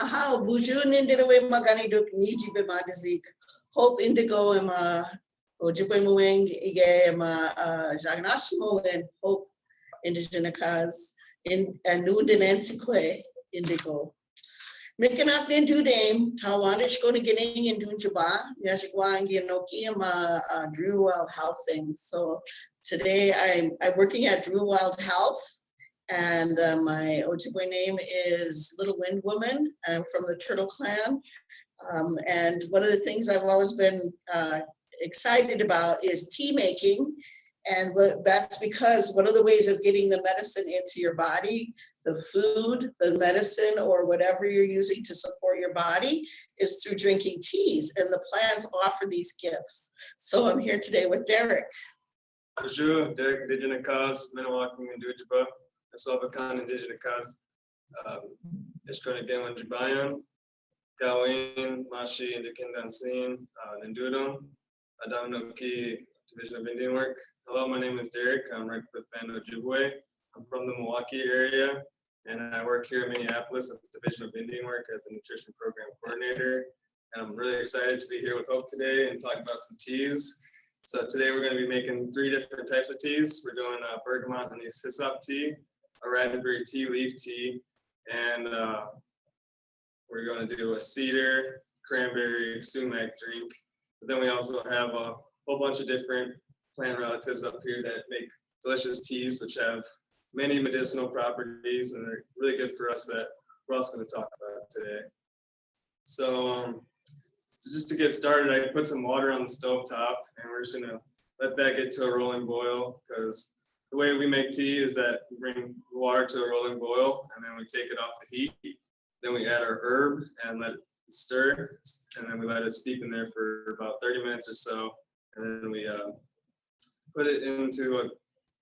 Aha, bujun indigo maganiduk niji bemadizik. Hope indigo ema ojibemueng ige ema jagnashmo and hope indigenous in anudin ensique indigo. Mikinak din dudame, Tawanish going to getting in Dunjaba, Yashiguang, Yanoki, Drew Wild Health thing. So today I'm working at Drew Wild Health, and my Ojibwe name is Little Wind Woman. I'm from the Turtle Clan. And one of the things I've always been excited about is tea making. And that's because one of the ways of getting the medicine into your body, the food, the medicine, or whatever you're using to support your body is through drinking teas. And the plants offer these gifts. So I'm here today with Derek. Bonjour, Derek, Indigenous Cause, Minawaki, and Dujaba, Aswabakan, Indigenous Cause, Ishkonigan, Jibayan, Gawin, Mashi, Indikindansin, Nandudum, Adamnoki, Division of Indian Work. Hello, my name is Derek. I'm with the band Ojibwe. I'm from the Milwaukee area, and I work here in Minneapolis at the Division of Indian Work as a nutrition program coordinator. And I'm really excited to be here with Hope today and talk about some teas. So today we're going to be making 3 different types of teas. We're doing a Bergamot Hyssop tea, a raspberry tea leaf tea, and we're going to do a cedar, cranberry, sumac drink. But then we also have a whole bunch of different plant relatives up here that make delicious teas, which have many medicinal properties, and they're really good for us that we're also going to talk about today. So just to get started, I put some water on the stove top, and we're just going to let that get to a rolling boil, because the way we make tea is that we bring water to a rolling boil, and then we take it off the heat. Then we add our herb and let it stir, and then we let it steep in there for about 30 minutes or so, and then we put it into a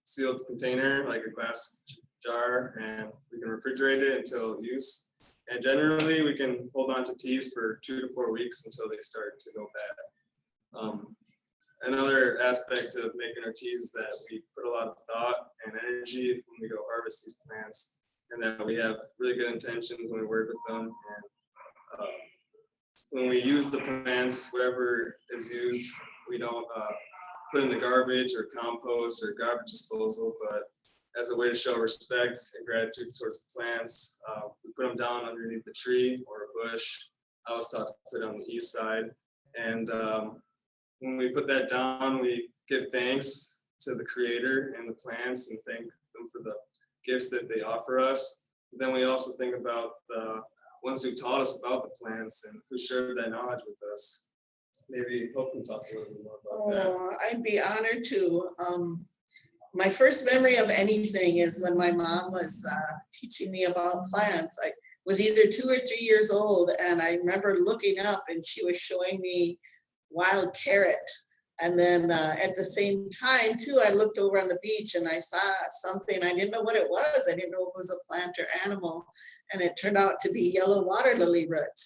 sealed container, like a glass jar, and we can refrigerate it until use. And generally, we can hold on to teas for 2 to 4 weeks until they start to go bad. Another aspect of making our teas is that we put a lot of thought and energy when we go harvest these plants, and that we have really good intentions when we work with them. And when we use the plants, whatever is used, we don't put in the garbage or compost or garbage disposal, but as a way to show respect and gratitude towards the plants, we put them down underneath the tree or a bush. I was taught to put it on the east side. And when we put that down, we give thanks to the creator and the plants and thank them for the gifts that they offer us. Then we also think about the ones who taught us about the plants and who shared that knowledge with us. Maybe Hope can talk a little bit more about that. I'd be honored to. My first memory of anything is when my mom was teaching me about plants. I was either 2 or 3 years old, and I remember looking up and she was showing me wild carrot. And then at the same time too, I looked over on the beach and I saw something. I didn't know what it was. I didn't know if it was a plant or animal. And it turned out to be yellow water lily root,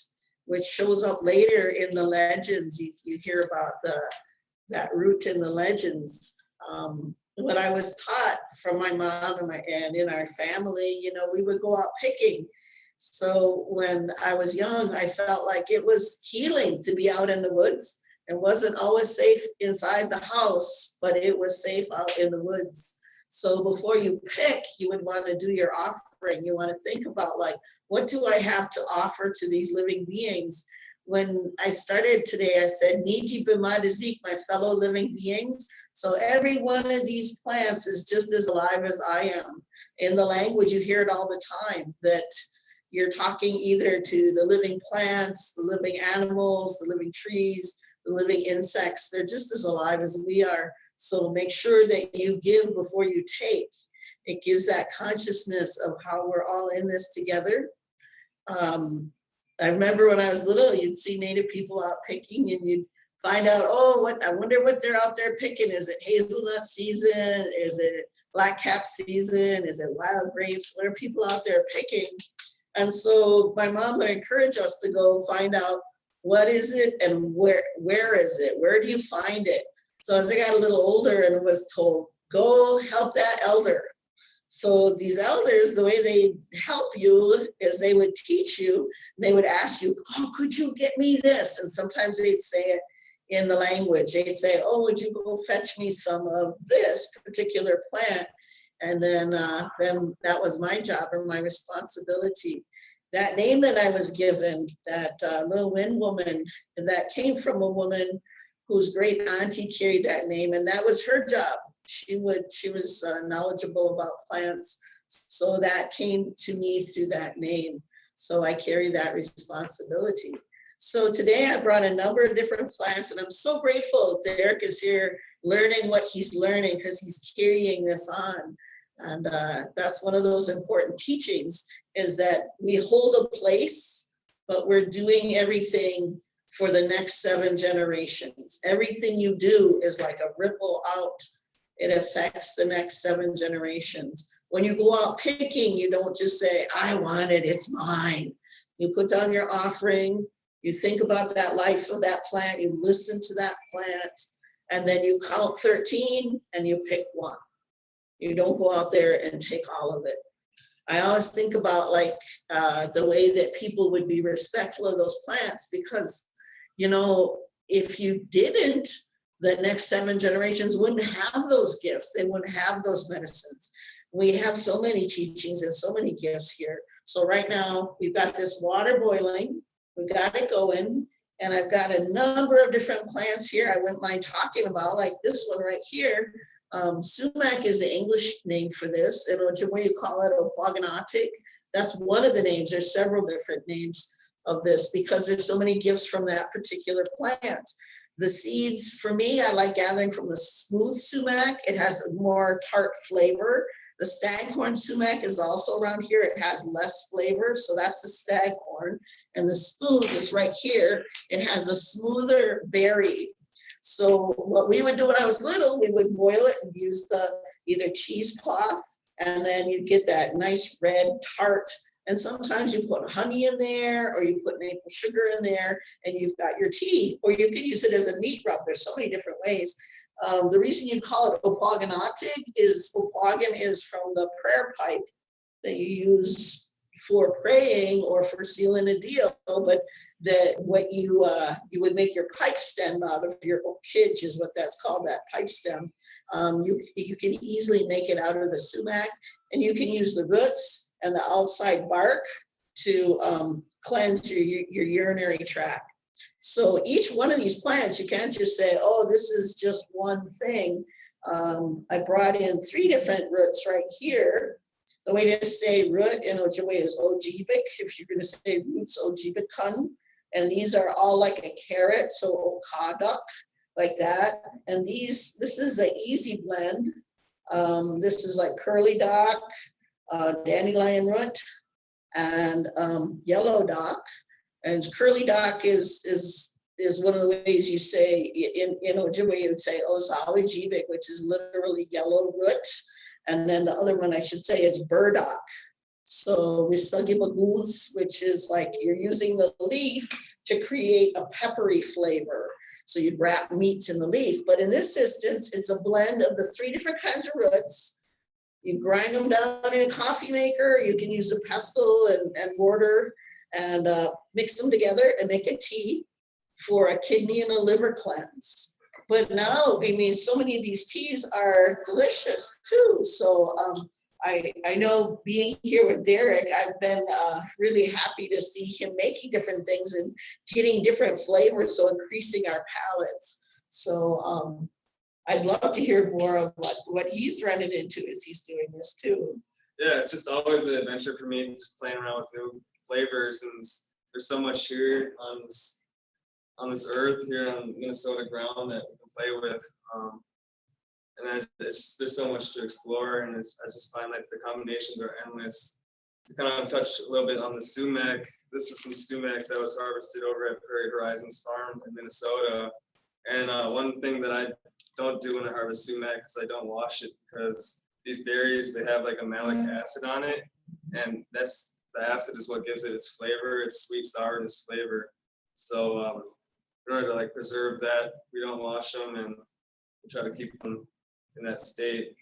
which shows up later in the legends. You hear about that root in the legends. What I was taught from my mom and in our family, we would go out picking. So when I was young, I felt like it was healing to be out in the woods. It wasn't always safe inside the house, but it was safe out in the woods. So before you pick, you would want to do your offering. You want to think about, like, what do I have to offer to these living beings? When I started today, I said, Niji Bimadizik, my fellow living beings. So every one of these plants is just as alive as I am. In the language, you hear it all the time, that you're talking either to the living plants, the living animals, the living trees, the living insects. They're just as alive as we are. So make sure that you give before you take. It gives that consciousness of how we're all in this together. I remember when I was little, you'd see Native people out picking and you'd find out, I wonder what they're out there picking. Is it hazelnut season? Is it blackcap season? Is it wild grapes? What are people out there picking? And so my mom would encourage us to go find out what is it and where is it? Where do you find it? So as I got a little older and was told, go help that elder. So these elders, the way they help you is they would teach you, they would ask you, oh, could you get me this? And sometimes they'd say it in the language. They'd say, oh, would you go fetch me some of this particular plant? And then that was my job or my responsibility. That name that I was given, that little wind woman, that came from a woman whose great auntie carried that name, and that was her job. She was knowledgeable about plants, so that came to me through that name. So I carry that responsibility. So today I brought a number of different plants, and I'm so grateful Derek is here learning what he's learning, because he's carrying this on. And that's one of those important teachings, is that we hold a place, but we're doing everything for the next 7 generations. Everything you do is like a ripple out. It affects the next 7 generations. When you go out picking, you don't just say, I want it, it's mine. You put down your offering, you think about that life of that plant, you listen to that plant, and then you count 13 and you pick one. You don't go out there and take all of it. I always think about like the way that people would be respectful of those plants, because, you know, if you didn't, the next 7 generations wouldn't have those gifts. They wouldn't have those medicines. We have so many teachings and so many gifts here. So right now we've got this water boiling, we've got it going, and I've got a number of different plants here I wouldn't mind talking about, like this one right here. Sumac is the English name for this, and Ojibwe you call it Opwaganatik. That's one of the names. There's several different names of this because there's so many gifts from that particular plant. The seeds, for me, I like gathering from the smooth sumac. It has a more tart flavor. The staghorn sumac is also around here. It has less flavor, so that's the staghorn. And the smooth is right here. It has a smoother berry. So what we would do when I was little, we would boil it and use the either cheesecloth, and then you'd get that nice red tart. And sometimes you put honey in there, or you put maple sugar in there, and you've got your tea. Or you could use it as a meat rub. There's so many different ways. The reason you call it Opwaganatig is Opwagan is from the prayer pipe that you use for praying or for sealing a deal. But that what you would make your pipe stem out of, your okidge is what that's called, that pipe stem. You can easily make it out of the sumac, and you can use the roots and the outside bark to cleanse your urinary tract. So each one of these plants, you can't just say, oh, this is just one thing. I brought in 3 different roots right here. The way to say root in Ojibwe is Ojibik. If you're going to say roots, Ojibikun. And these are all like a carrot, so Okaduk, like that. And this is an easy blend. This is like curly dock, dandelion root, and yellow dock. And curly dock is one of the ways you say in Ojibwe, you would say Ozawijibik, which is literally yellow root. And then the other one I should say is burdock. So Wiisinig, which is like you're using the leaf to create a peppery flavor. So you'd wrap meats in the leaf. But in this instance, it's a blend of the 3 different kinds of roots. You grind them down in a coffee maker. You can use a pestle and mortar and mix them together and make a tea for a kidney and a liver cleanse. But now, I mean, so many of these teas are delicious too. So I know being here with Derek, I've been really happy to see him making different things and getting different flavors, so increasing our palates. So I'd love to hear more of what he's running into as he's doing this too. Yeah, it's just always an adventure for me, just playing around with new flavors, and there's so much here on this earth, here on Minnesota ground, that we can play with. And there's so much to explore, and I just find like the combinations are endless. To kind of touch a little bit on the sumac, this is some sumac that was harvested over at Prairie Horizons Farm in Minnesota. And one thing that I don't do when I harvest sumac is I don't wash it, because these berries, they have like a malic acid on it, and the acid is what gives it its flavor, its sweet sourness flavor. So in order to like preserve that, we don't wash them, and we try to keep them in that state.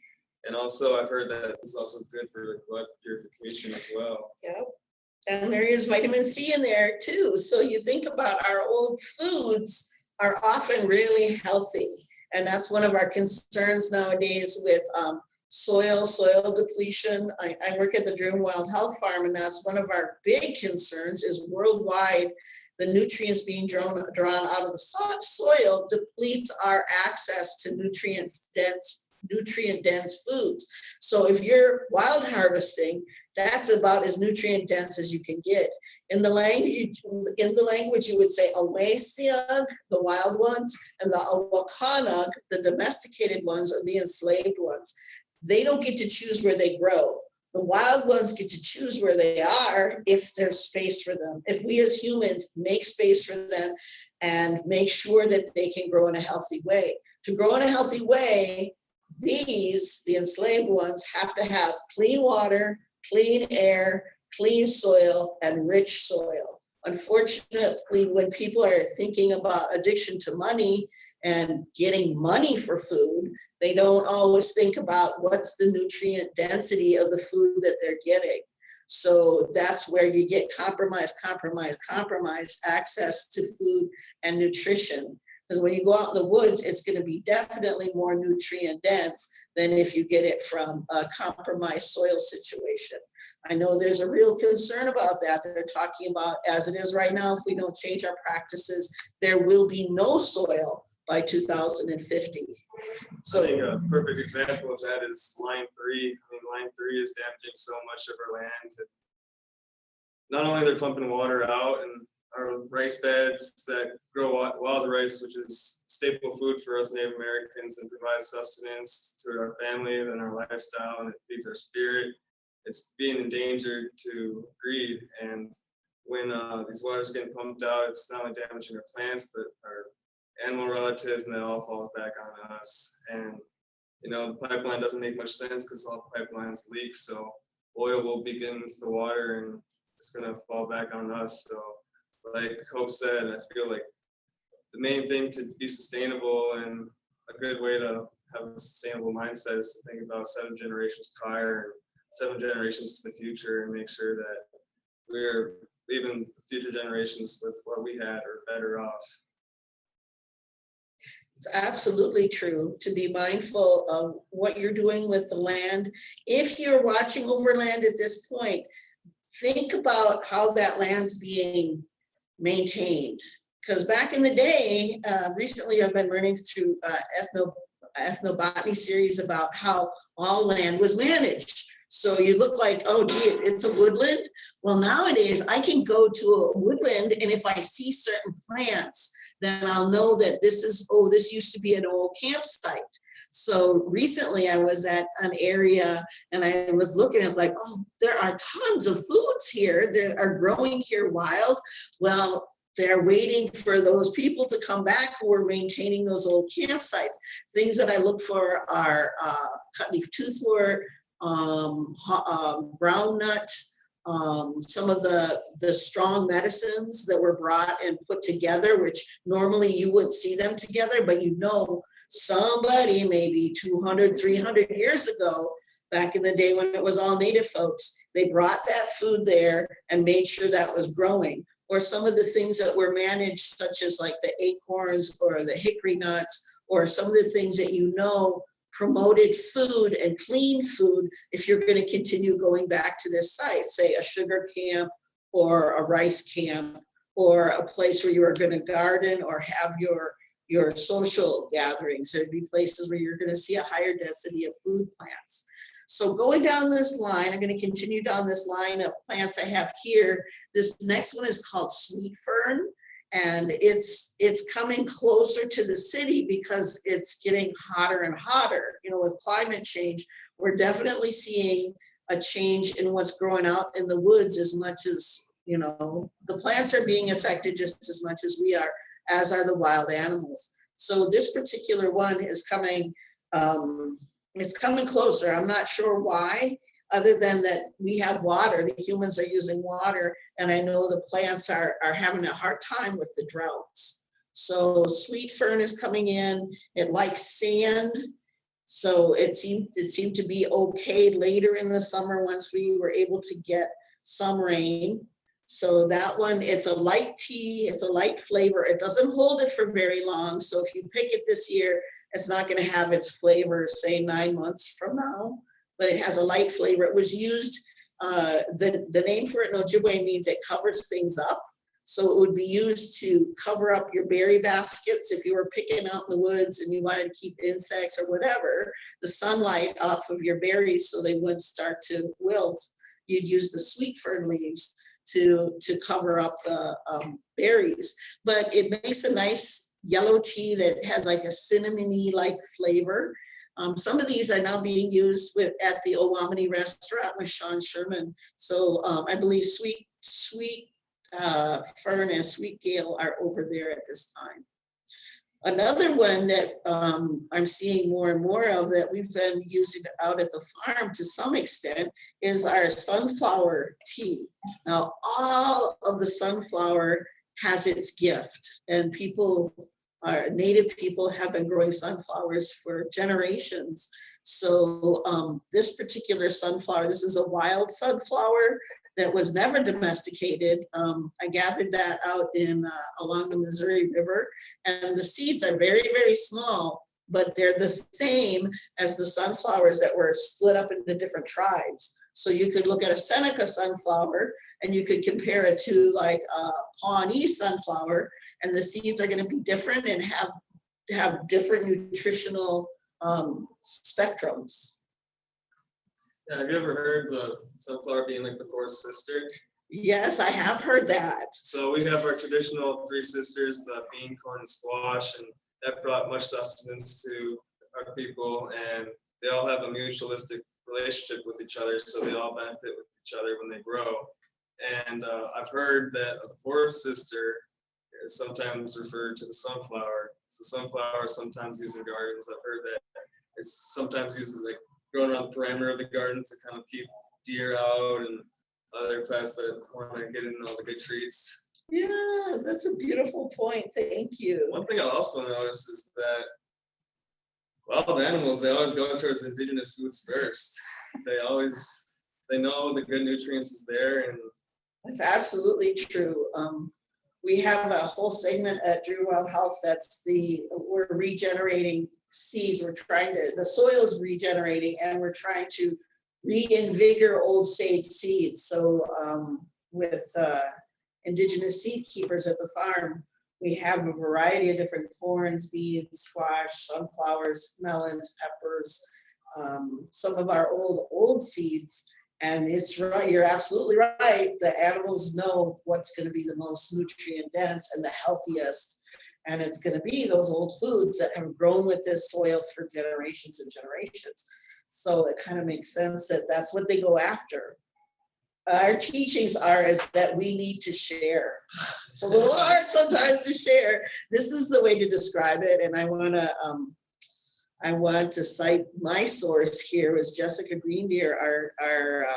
And also I've heard that it's also good for blood purification as well. Yep. And there is vitamin C in there too. So you think about our old foods are often really healthy. And that's one of our concerns nowadays with soil depletion. I work at the Dream Wild Health Farm, and that's one of our big concerns is worldwide, the nutrients being drawn out of the soil depletes our access to nutrient dense foods. So if you're wild harvesting, that's about as nutrient dense as you can get. In the language, you would say Wiisinig, the wild ones, and the Wiisinig, the domesticated ones, or the enslaved ones. They don't get to choose where they grow. The wild ones get to choose where they are if there's space for them. If we as humans make space for them and make sure that they can grow in a healthy way. To grow in a healthy way, the enslaved ones, have to have clean water, clean air, clean soil, and rich soil. Unfortunately, when people are thinking about addiction to money and getting money for food, they don't always think about what's the nutrient density of the food that they're getting. So that's where you get compromised access to food and nutrition. Because when you go out in the woods, it's going to be definitely more nutrient dense than if you get it from a compromised soil situation. I know there's a real concern about that. They're talking about, as it is right now, if we don't change our practices, there will be no soil by 2050. So I think a perfect example of that is line 3. I mean, line 3 is damaging so much of our land. Not only they're pumping water out and our rice beds that grow wild rice, which is staple food for us Native Americans and provides sustenance to our family and our lifestyle, and it feeds our spirit. It's being endangered to greed, and when these waters getting pumped out, it's not only damaging our plants, but our animal relatives, and that all falls back on us. And you know, the pipeline doesn't make much sense because all pipelines leak, so oil will begin into the water, and it's going to fall back on us. So, like Hope said, I feel like the main thing to be sustainable and a good way to have a sustainable mindset is to think about 7 generations prior and 7 generations to the future, and make sure that we're leaving the future generations with what we had or better off. It's absolutely true to be mindful of what you're doing with the land. If you're watching over land at this point, think about how that land's being maintained. Because back in the day, recently I've been running through ethnobotany series about how all land was managed. So you look like, oh gee, it's a woodland. Well, nowadays I can go to a woodland, and if I see certain plants, then I'll know that this used to be an old campsite. So recently I was at an area and I was looking, I was like, oh, there are tons of foods here that are growing here wild. Well, they're waiting for those people to come back who are maintaining those old campsites. Things that I look for are cutleaf toothwort, groundnut, some of the strong medicines that were brought and put together, which normally you wouldn't see them together, but you know, somebody maybe 200, 300 years ago, back in the day when it was all native folks, they brought that food there and made sure that was growing. Or some of the things that were managed, such as like the acorns or the hickory nuts, or some of the things that you know promoted food and clean food. If you're going to continue going back to this site, say a sugar camp or a rice camp, or a place where you are going to garden or have your social gatherings, there'd be places where you're going to see a higher density of food plants. So going down this line, I'm going to continue down this line of plants I have here. This next one is called sweet fern, and it's coming closer to the city because it's getting hotter and hotter. You know, with climate change, we're definitely seeing a change in what's growing out in the woods, as much as, you know, the plants are being affected just as much as we are, as are the wild animals. So this particular one is coming, it's coming closer. I'm not sure why, other than that we have water, the humans are using water, and I know the plants are having a hard time with the droughts. So sweet fern is coming in. It likes sand. So it seemed to be okay later in the summer once we were able to get some rain. So that one, it's a light tea, it's a light flavor. It doesn't hold it for very long. So if you pick it this year, it's not going to have its flavor, say 9 months from now, but it has a light flavor. It was used, the name for it in Ojibwe means it covers things up. So it would be used to cover up your berry baskets if you were picking out in the woods and you wanted to keep insects or whatever, the sunlight off of your berries so they wouldn't start to wilt. You'd use the sweet fern leaves to cover up the berries. But it makes a nice yellow tea that has like a cinnamony like flavor. Some of these are now being used at the Owamini restaurant with Sean Sherman. So I believe sweet fern and sweet gale are over there at this time. Another one that I'm seeing more and more of that we've been using out at the farm to some extent is our sunflower tea. Now, all of the sunflower has its gift, and native people have been growing sunflowers for generations. So this particular sunflower, this is a wild sunflower that was never domesticated. I gathered that out along the Missouri River, and the seeds are very, very small, but they're the same as the sunflowers that were split up into different tribes. So you could look at a Seneca sunflower and you could compare it to like a Pawnee sunflower, and the seeds are going to be different and have different nutritional spectrums. Yeah, have you ever heard the sunflower being like the fourth sister? Yes, I have heard that. So we have our traditional three sisters, the bean, corn, and squash, and that brought much sustenance to our people, and they all have a mutualistic relationship with each other, so they all benefit with each other when they grow. And I've heard that a fourth sister is sometimes referred to the sunflower. It's the sunflower sometimes used in gardens. I've heard that it's sometimes used like growing around the perimeter of the garden to kind of keep deer out and other pests that want to get in all the good treats. Yeah, that's a beautiful point. Thank you. One thing I also noticed is that wild animals, they always go towards indigenous foods first. They know the good nutrients is there, and that's absolutely true. We have a whole segment at Drew Wild Health we're regenerating seeds. The soil is regenerating, and we're trying to reinvigorate old sage seeds. So with indigenous seed keepers at the farm, we have a variety of different corns, beans, squash, sunflowers, melons, peppers, some of our old seeds. And it's right, you're absolutely right. The animals know what's going to be the most nutrient dense and the healthiest. And it's going to be those old foods that have grown with this soil for generations and generations. So it kind of makes sense that that's what they go after. Our teachings is that we need to share. It's a little hard sometimes to share. This is the way to describe it. And I want to cite my source here is Jessica Greendeer, our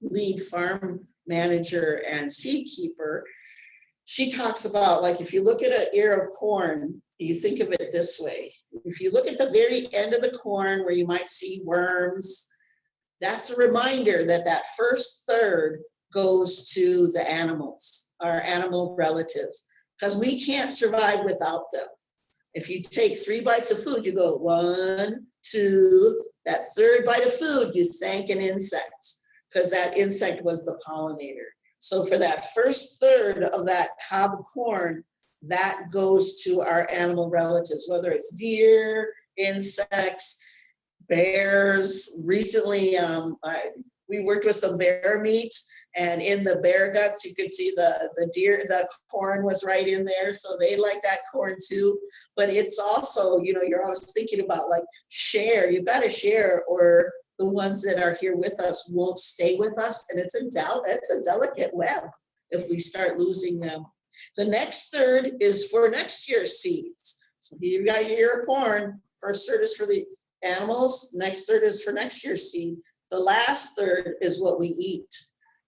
lead farm manager and seed keeper. She talks about, like, if you look at an ear of corn, you think of it this way. If you look at the very end of the corn where you might see worms, that's a reminder that that first third goes to the animals, our animal relatives, because we can't survive without them. If you take 3 bites of food, you go 1, 2, that third bite of food, you thank an insect, because that insect was the pollinator. So for that first third of that cob corn, that goes to our animal relatives, whether it's deer, insects, bears. Recently, we worked with some bear meat, and in the bear guts, you could see the deer, the corn was right in there. So they like that corn too. But it's also, you're always thinking about like share. You've got to share, or the ones that are here with us won't stay with us. And it's a delicate web if we start losing them. The next third is for next year's seeds. So you've got your ear of corn. First third is for the animals. Next third is for next year's seed. The last third is what we eat.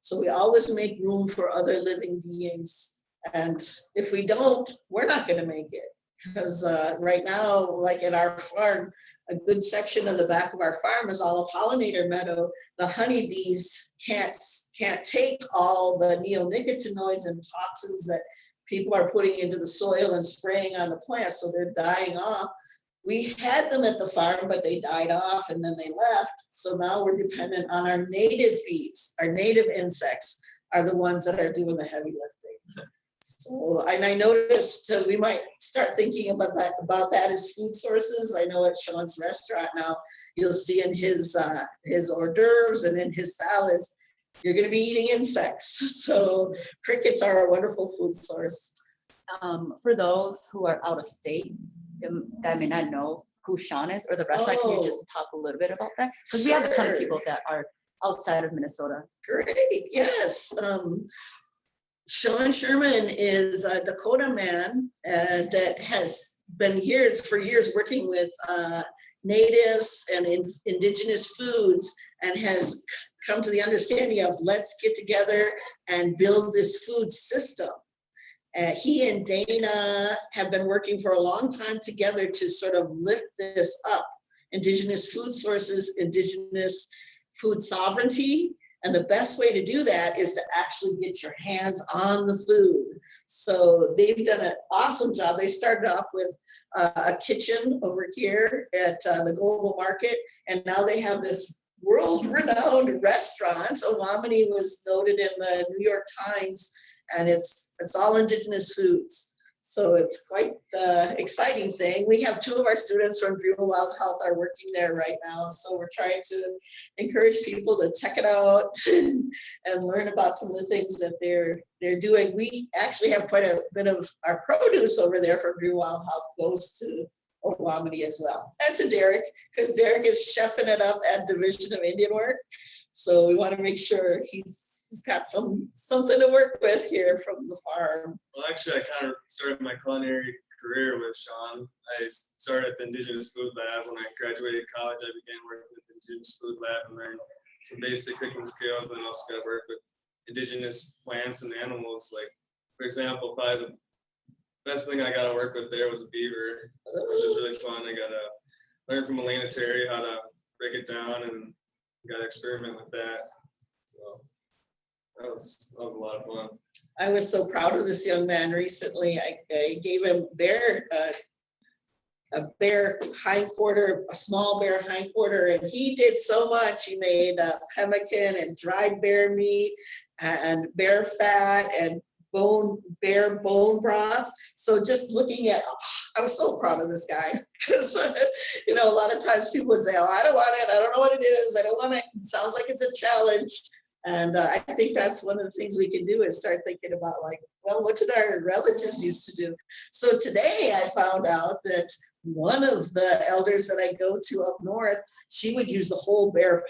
So we always make room for other living beings. And if we don't, we're not going to make it. Because right now, like at our farm, a good section of the back of our farm is all a pollinator meadow. The honeybees can't take all the neonicotinoids and toxins that people are putting into the soil and spraying on the plants, so they're dying off. We had them at the farm, but they died off and then they left. So now we're dependent on our native bees. Our native insects are the ones that are doing the heavy lifting. So, and I noticed we might start thinking about that as food sources. I know at Sean's restaurant now, you'll see in his hors d'oeuvres and in his salads, you're going to be eating insects. So crickets are a wonderful food source. For those who are out of state, that may not know who Sean is or the restaurant, can you just talk a little bit about that? Because we have a ton of people that are outside of Minnesota. Great, yes. Sean Sherman is a Dakota man that has been for years working with natives and indigenous foods, and has come to the understanding of let's get together and build this food system. He and Dana have been working for a long time together to sort of lift this up. Indigenous food sources, indigenous food sovereignty. And the best way to do that is to actually get your hands on the food. So they've done an awesome job. They started off with a kitchen over here at the Global Market, and now they have this world-renowned restaurant. Owamini was noted in the New York Times, and it's all indigenous foods. So it's quite the exciting thing. We have 2 of our students from Bureau Wild Health are working there right now. So we're trying to encourage people to check it out and learn about some of the things that they're doing. We actually have quite a bit of our produce over there from Bureau Wild Health goes to Owamini as well. And to Derek, because Derek is chefing it up at Division of Indian Work. So we want to make sure he's got something to work with here from the farm. Well, actually, I kind of started my culinary career with Sean. I started at the Indigenous Food Lab. When I graduated college, I began working with the Indigenous Food Lab and learned some basic cooking skills. And then also got to work with indigenous plants and animals. Like, for example, probably the best thing I got to work with there was a beaver, which was really fun. I got to learn from Elena Terry how to break it down, and got to experiment with that. So that was a lot of fun. I was so proud of this young man recently. I gave him a bear hindquarter, a small bear hindquarter, and he did so much. He made pemmican and dried bear meat and bear fat and bear bone broth. So just looking at, I was so proud of this guy, because you know, a lot of times people would say, oh, I don't want it, I don't know what it is, I don't want it. It sounds like it's a challenge. And I think that's one of the things we can do is start thinking about, like, well, what did our relatives used to do? So today I found out that one of the elders that I go to up north, she would use the whole bear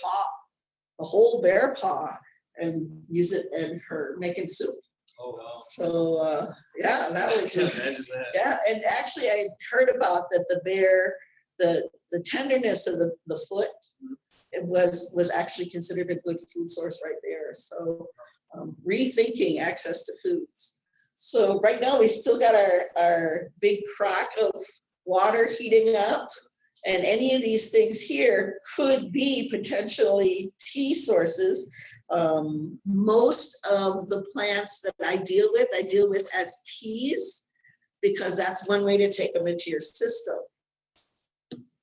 paw, and use it in her making soup. Oh, wow. So yeah, that was, I can't imagine that. yeah. And actually I heard about that the bear, the tenderness of the foot, it was actually considered a good food source right there. So rethinking access to foods. So right now we still got our big crock of water heating up, and any of these things here could be potentially tea sources. Most of the plants that I deal with as teas, because that's one way to take them into your system.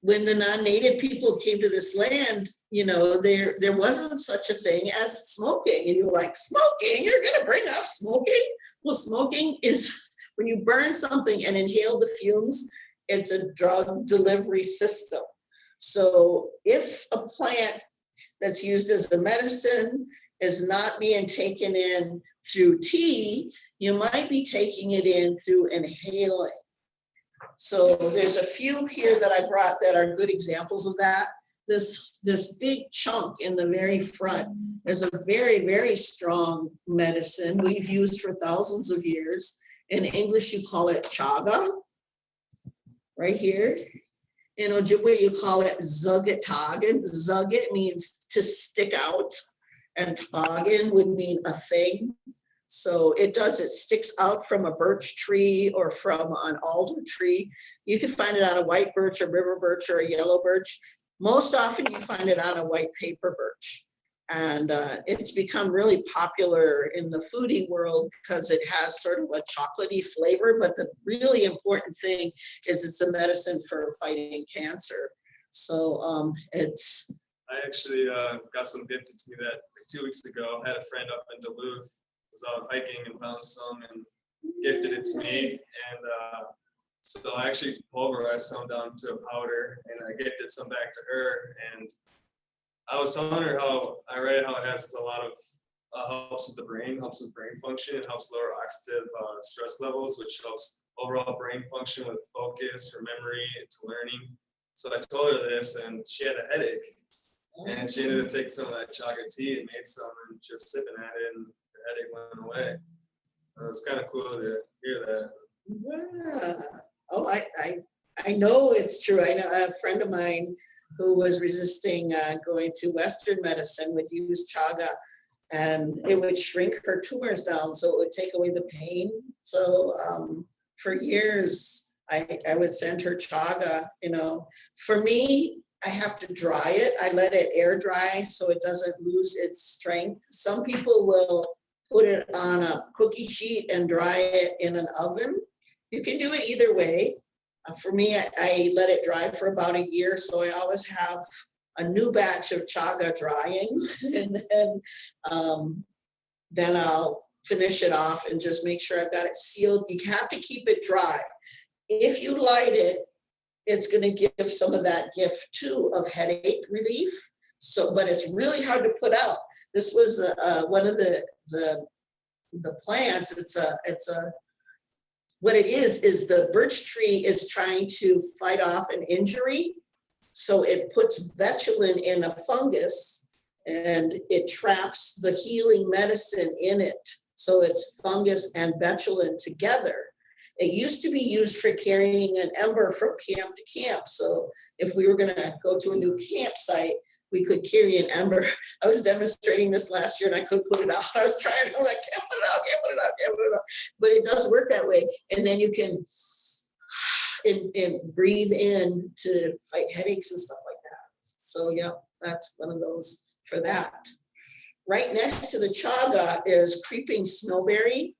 When the non-native people came to this land, you know, there wasn't such a thing as smoking. And you're like, smoking? You're gonna bring up smoking? Well, smoking is when you burn something and inhale the fumes, it's a drug delivery system. So if a plant that's used as a medicine is not being taken in through tea, you might be taking it in through inhaling. So there's a few here that I brought that are good examples of that. This big chunk in the very front is a very, very strong medicine we've used for thousands of years. In English, you call it chaga, right here. In Ojibwe, you call it zugatagan. Zugat means to stick out, and tagan would mean a thing. So it sticks out from a birch tree or from an alder tree. You can find it on a white birch, a river birch, or a yellow birch. Most often you find it on a white paper birch. And it's become really popular in the foodie world because it has sort of a chocolatey flavor, but the really important thing is it's a medicine for fighting cancer. So it's... I actually got some gifted to me that like 2 weeks ago. I had a friend up in Duluth, was out hiking and found some and gifted it to me. And so I actually pulverized some down to a powder and I gifted some back to her. And I was telling her how I read how it has a lot of helps with the brain, helps with brain function, it helps lower oxidative stress levels, which helps overall brain function with focus, for memory, to learning. So I told her this, and she had a headache, and she ended up taking some of that chaga tea and made some, and she was sipping at it, and her headache went away. It was kind of cool to hear that. Yeah. Oh, I know it's true. I know a friend of mine who was resisting going to Western medicine would use chaga, and it would shrink her tumors down, so it would take away the pain. So for years, I would send her chaga. You know, for me, I have to dry it. I let it air dry so it doesn't lose its strength. Some people will put it on a cookie sheet and dry it in an oven. You can do it either way. For me, I let it dry for about a year, so I always have a new batch of chaga drying, and then I'll finish it off and just make sure I've got it sealed. You have to keep it dry. If you light it, it's going to give some of that gift too of headache relief. So, but it's really hard to put out. This was one of the plants. What it is the birch tree is trying to fight off an injury. So it puts betulin in a fungus and it traps the healing medicine in it. So it's fungus and betulin together. It used to be used for carrying an ember from camp to camp. So if we were going to go to a new campsite, we could carry an ember. I was demonstrating this last year and I couldn't put it out. I was trying to, like, can't put it out. But it does work that way. And then you can and breathe in to fight headaches and stuff like that. So yeah, that's one of those for that. Right next to the chaga is creeping snowberry.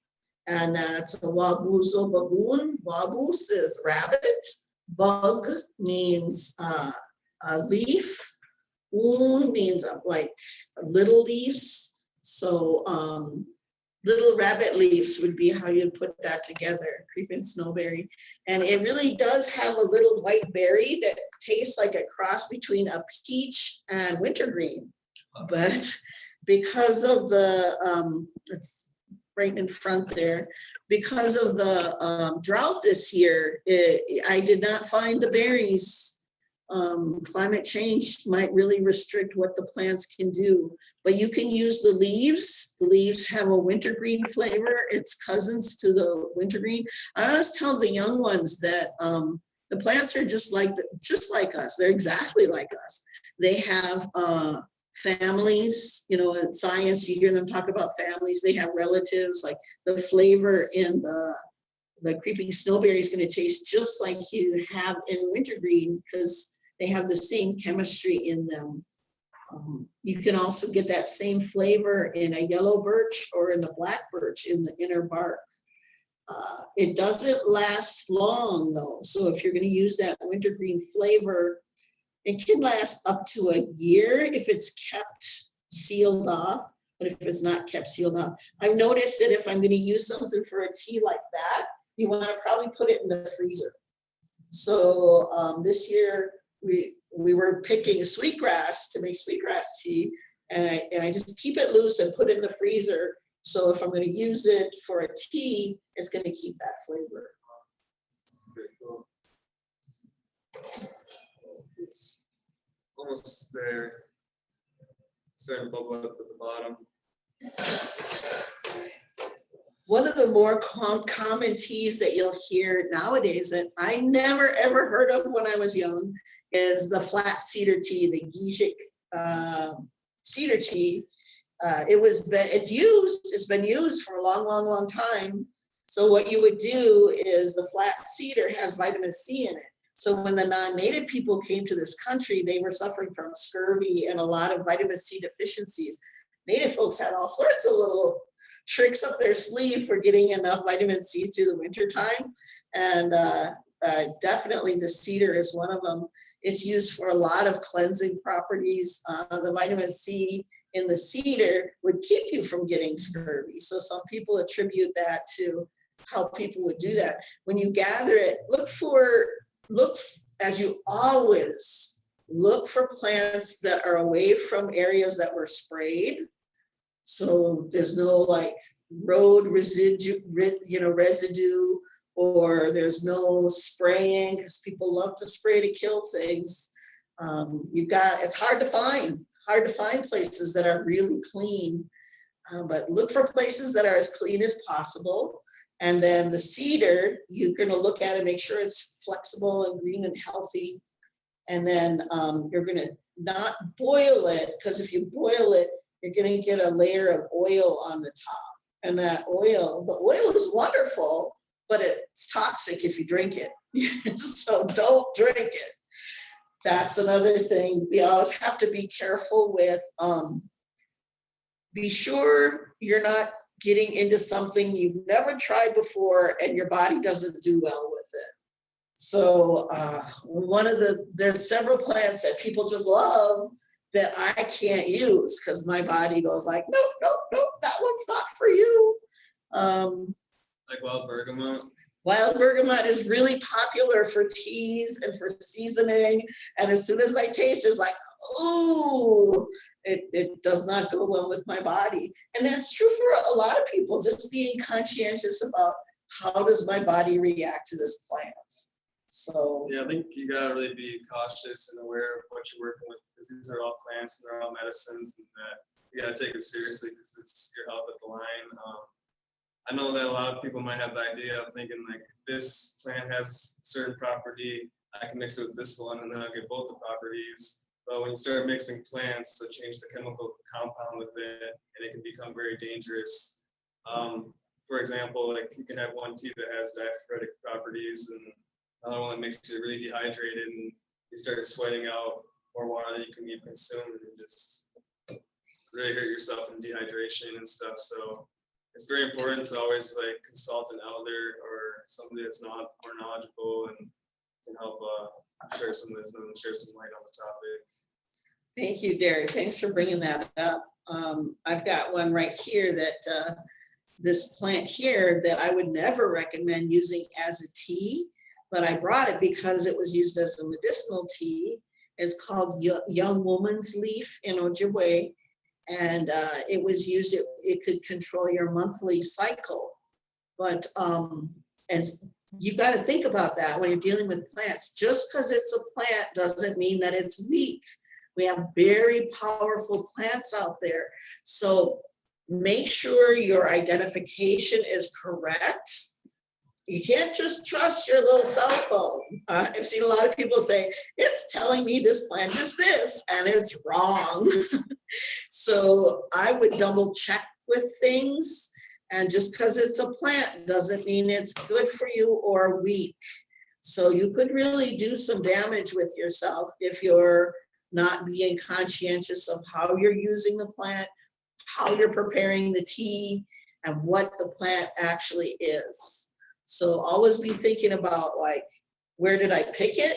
And that's a wabuzo baboon. Wabus is rabbit. Bug means a leaf. Means like little leaves. So little rabbit leaves would be how you'd put that together, creeping snowberry. And it really does have a little white berry that tastes like a cross between a peach and wintergreen. But because of the, it's right in front there, because of the drought this year, I did not find the berries. Climate change might really restrict what the plants can do, but you can use the leaves. The leaves have a wintergreen flavor. It's cousins to the wintergreen. I always tell the young ones that the plants are just like us. They're exactly like us. They have families. You know, in science, you hear them talk about families. They have relatives. Like the flavor in the creeping snowberry is going to taste just like you have in wintergreen because they have the same chemistry in them. You can also get that same flavor in a yellow birch or in the black birch in the inner bark. It doesn't last long though. So if you're going to use that wintergreen flavor, it can last up to a year if it's kept sealed off. But if it's not kept sealed off, I've noticed that if I'm going to use something for a tea like that, you want to probably put it in the freezer. So this year, we were picking sweetgrass to make sweetgrass tea, and I just keep it loose and put it in the freezer. So if I'm going to use it for a tea, it's going to keep that flavor. Very cool. It's almost there. Starting to bubble up at the bottom. One of the more common teas that you'll hear nowadays that I never ever heard of when I was young is the flat cedar tea, the Wiisinig cedar tea. It's been used for a long time So what you would do is the flat cedar has vitamin C in it. So when the non-native people came to this country, they were suffering from scurvy and a lot of vitamin C deficiencies. Native folks had all sorts of little tricks up their sleeve for getting enough vitamin C through the winter time. And definitely the cedar is one of them. It's used for a lot of cleansing properties. The vitamin C in the cedar would keep you from getting scurvy. So some people attribute that to how people would do that. When you gather it, look as you always look for plants that are away from areas that were sprayed. So there's no like road residue, residue, or there's no spraying, because people love to spray to kill things. It's hard to find places that are really clean, but look for places that are as clean as possible. And then the cedar, you're going to look at it, make sure it's flexible and green and healthy. And then you're going to not boil it, because if you boil it, you're going to get a layer of oil on the top. And that oil, the oil is wonderful, but it's toxic if you drink it. So don't drink it. That's another thing. We always have to be careful with, be sure you're not getting into something you've never tried before and your body doesn't do well with it. So there's several plants that people just love that I can't use because my body goes like, nope, that one's not for you. Like wild bergamot. Wild bergamot is really popular for teas and for seasoning. And as soon as I taste it, it's like, oh, it does not go well with my body. And that's true for a lot of people, just being conscientious about how does my body react to this plant. So yeah, I think you gotta really be cautious and aware of what you're working with, because these are all plants and they're all medicines, and that you gotta take it seriously because it's your health at the line. I know that a lot of people might have the idea of thinking like, this plant has certain property, I can mix it with this one and then I'll get both the properties. But when you start mixing plants, to change the chemical compound with it, and it can become very dangerous. For example, like you can have one tea that has diaphoretic properties and another one that makes you really dehydrated, and you start sweating out more water than you can even consume, and just really hurt yourself in dehydration and stuff. So it's very important to always like consult an elder or somebody that's not more knowledgeable and can help share some wisdom and share some light on the topic. thank you, Derek. Thanks for bringing that up. I've got one right here that this plant here that I would never recommend using as a tea, but I brought it because it was used as a medicinal tea. It's called young woman's leaf in Ojibwe. And it was used, it could control your monthly cycle. But, and you've got to think about that when you're dealing with plants. Just because it's a plant doesn't mean that it's weak. We have very powerful plants out there. So make sure your identification is correct. You can't just trust your little cell phone. I've seen a lot of people say, it's telling me this plant is this, and it's wrong. So I would double check with things, and just because it's a plant doesn't mean it's good for you or weak. So you could really do some damage with yourself if you're not being conscientious of how you're using the plant, how you're preparing the tea, and what the plant actually is. So always be thinking about like, where did I pick it?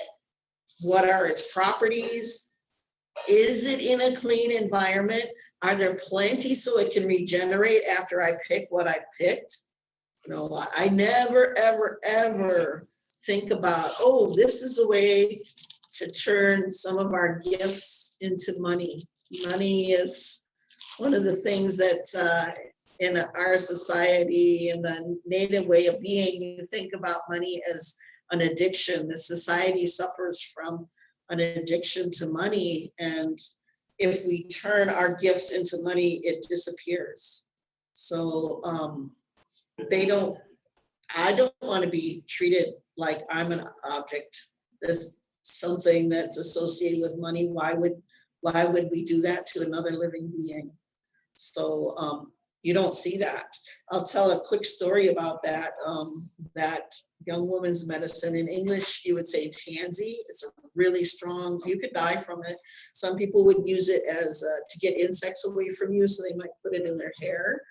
What are its properties? Is it in a clean environment? Are there plenty so it can regenerate after I pick what I've picked? You know, I never, ever, ever think about, oh, this is a way to turn some of our gifts into money. Money is one of the things that in our society, in the Native way of being, you think about money as an addiction. The society suffers from an addiction to money, and if we turn our gifts into money, it disappears. So I don't want to be treated like I'm an object. There's something that's associated with money. Why would we do that to another living being? So You don't see that. I'll tell a quick story about that. That young woman's medicine, in English, you would say tansy. It's a really strong, you could die from it. Some people would use it as to get insects away from you, so they might put it in their hair.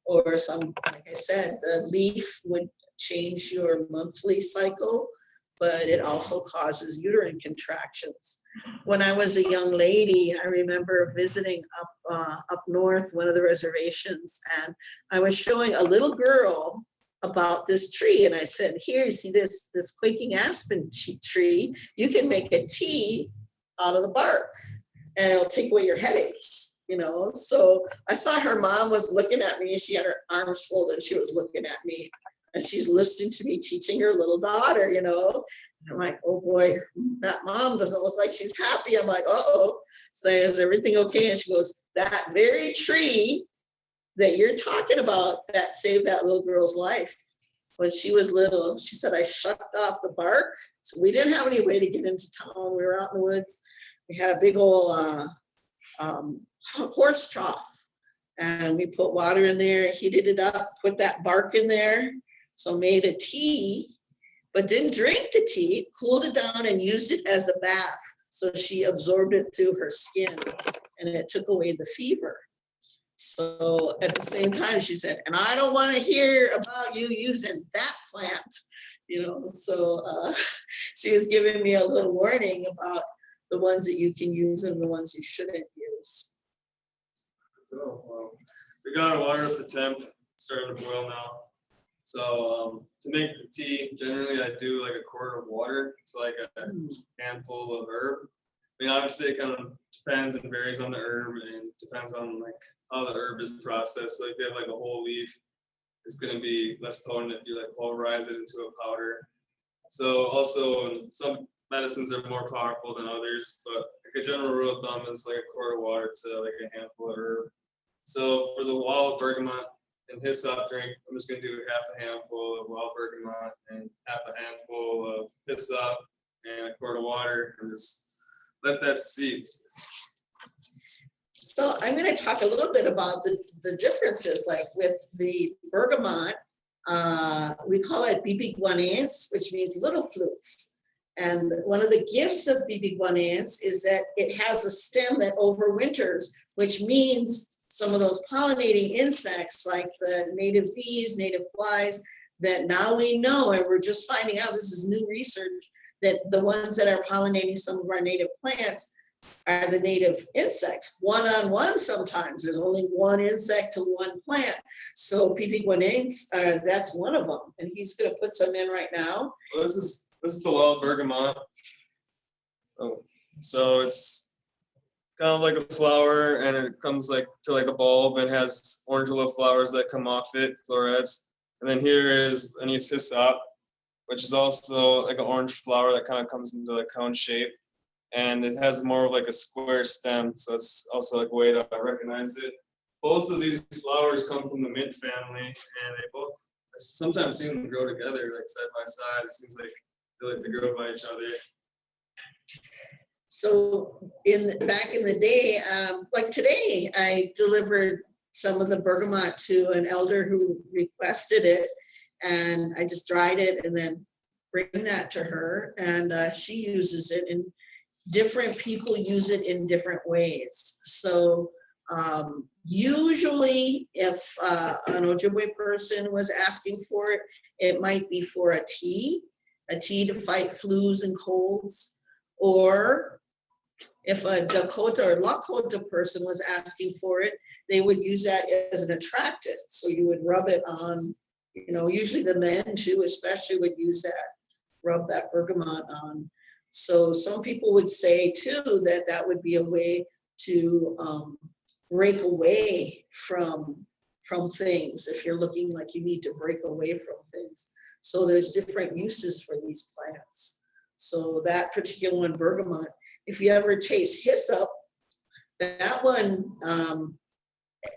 Or some, like I said, the leaf would change your monthly cycle, but it also causes uterine contractions. When I was a young lady, I remember visiting up north, one of the reservations, and I was showing a little girl about this tree, and I said, here, you see this quaking aspen tree, you can make a tea out of the bark, and it'll take away your headaches, you know. So I saw her mom was looking at me, she had her arms folded, she was looking at me, and she's listening to me teaching her little daughter, you know. And I'm like, oh boy, that mom doesn't look like she's happy. I'm like, uh-oh. So is everything okay? And she goes, that very tree that you're talking about that saved that little girl's life when she was little. She said, I shucked off the bark. So we didn't have any way to get into town. We were out in the woods. We had a big old horse trough, and we put water in there, heated it up, put that bark in there. So made a tea, but didn't drink the tea, cooled it down and used it as a bath. So she absorbed it through her skin, and it took away the fever. So at the same time, she said, and I don't want to hear about you using that plant, you know. So she was giving me a little warning about the ones that you can use and the ones you shouldn't use. Oh, well, we got our water up to temp, starting to boil now. So to make the tea, generally I do like a quart of water to like a handful of herb. I mean, obviously it kind of depends and varies on the herb and depends on like how the herb is processed. So if you have like a whole leaf, it's going to be less potent if you like pulverize it into a powder. So also some medicines are more powerful than others, but like a general rule of thumb is like a quart of water to like a handful of herb. So for the wild bergamot and hyssop drink, I'm just going to do half a handful of wild bergamot and half a handful of hyssop and a quart of water, and just let that seep. So I'm going to talk a little bit about the differences, like with the bergamot, we call it bibiguanés, which means little flutes. And one of the gifts of bibiguanés is that it has a stem that overwinters, which means some of those pollinating insects like the native bees, native flies, that now we know, and we're just finding out, this is new research, that the ones that are pollinating some of our native plants are the native insects. One-on-one sometimes, there's only one insect to one plant. So bibiguanés, that's one of them, and he's gonna put some in right now. Well, this is the wild bergamot. Oh, so it's kind of like a flower, and it comes like to like a bulb and has orange little flowers that come off it, florets. And then here is anise hyssop, which is also like an orange flower that kind of comes into a cone shape, and it has more of like a square stem, so it's also like a way to recognize it. Both of these flowers come from the mint family, and they both, I sometimes see them grow together like side by side. It seems like they like to grow by each other. So back in the day, like today, I delivered some of the bergamot to an elder who requested it, and I just dried it and then bring that to her, and she uses it, and different people use it in different ways. So usually if an Ojibwe person was asking for it, it might be for a tea to fight flus and colds, or if a Dakota or Lakota person was asking for it, they would use that as an attractant. So you would rub it on, you know, usually the men too, especially would use that, rub that bergamot on. So some people would say too that that would be a way to break away from things if you're looking like you need to break away from things. So there's different uses for these plants. So that particular one, bergamot, if you ever taste hyssop, that one,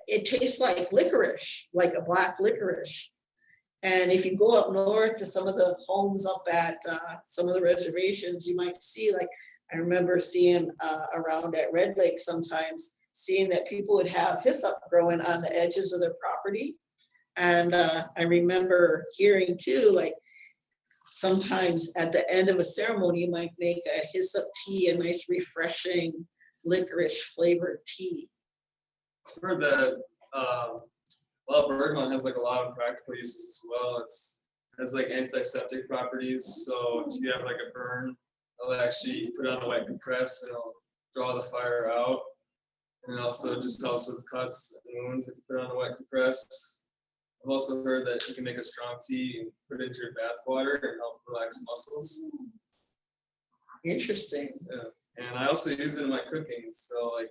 it tastes like licorice, like a black licorice. And if you go up north to some of the homes up at some of the reservations, you might see, like, I remember seeing around at Red Lake sometimes, seeing that people would have hyssop growing on the edges of their property. And I remember hearing too, like sometimes at the end of a ceremony, you might make a hyssop tea, a nice refreshing licorice flavored tea. I've heard that, well, bergamot has like a lot of practical uses as well. It has like antiseptic properties. So if you have like a burn, I'll actually put on a wet compress and it'll draw the fire out. And it also just helps with cuts and wounds if you put on a wet compress. I've also heard that you can make a strong tea and put it into your bath water and help relax muscles. Interesting. Yeah. And I also use it in my cooking. So like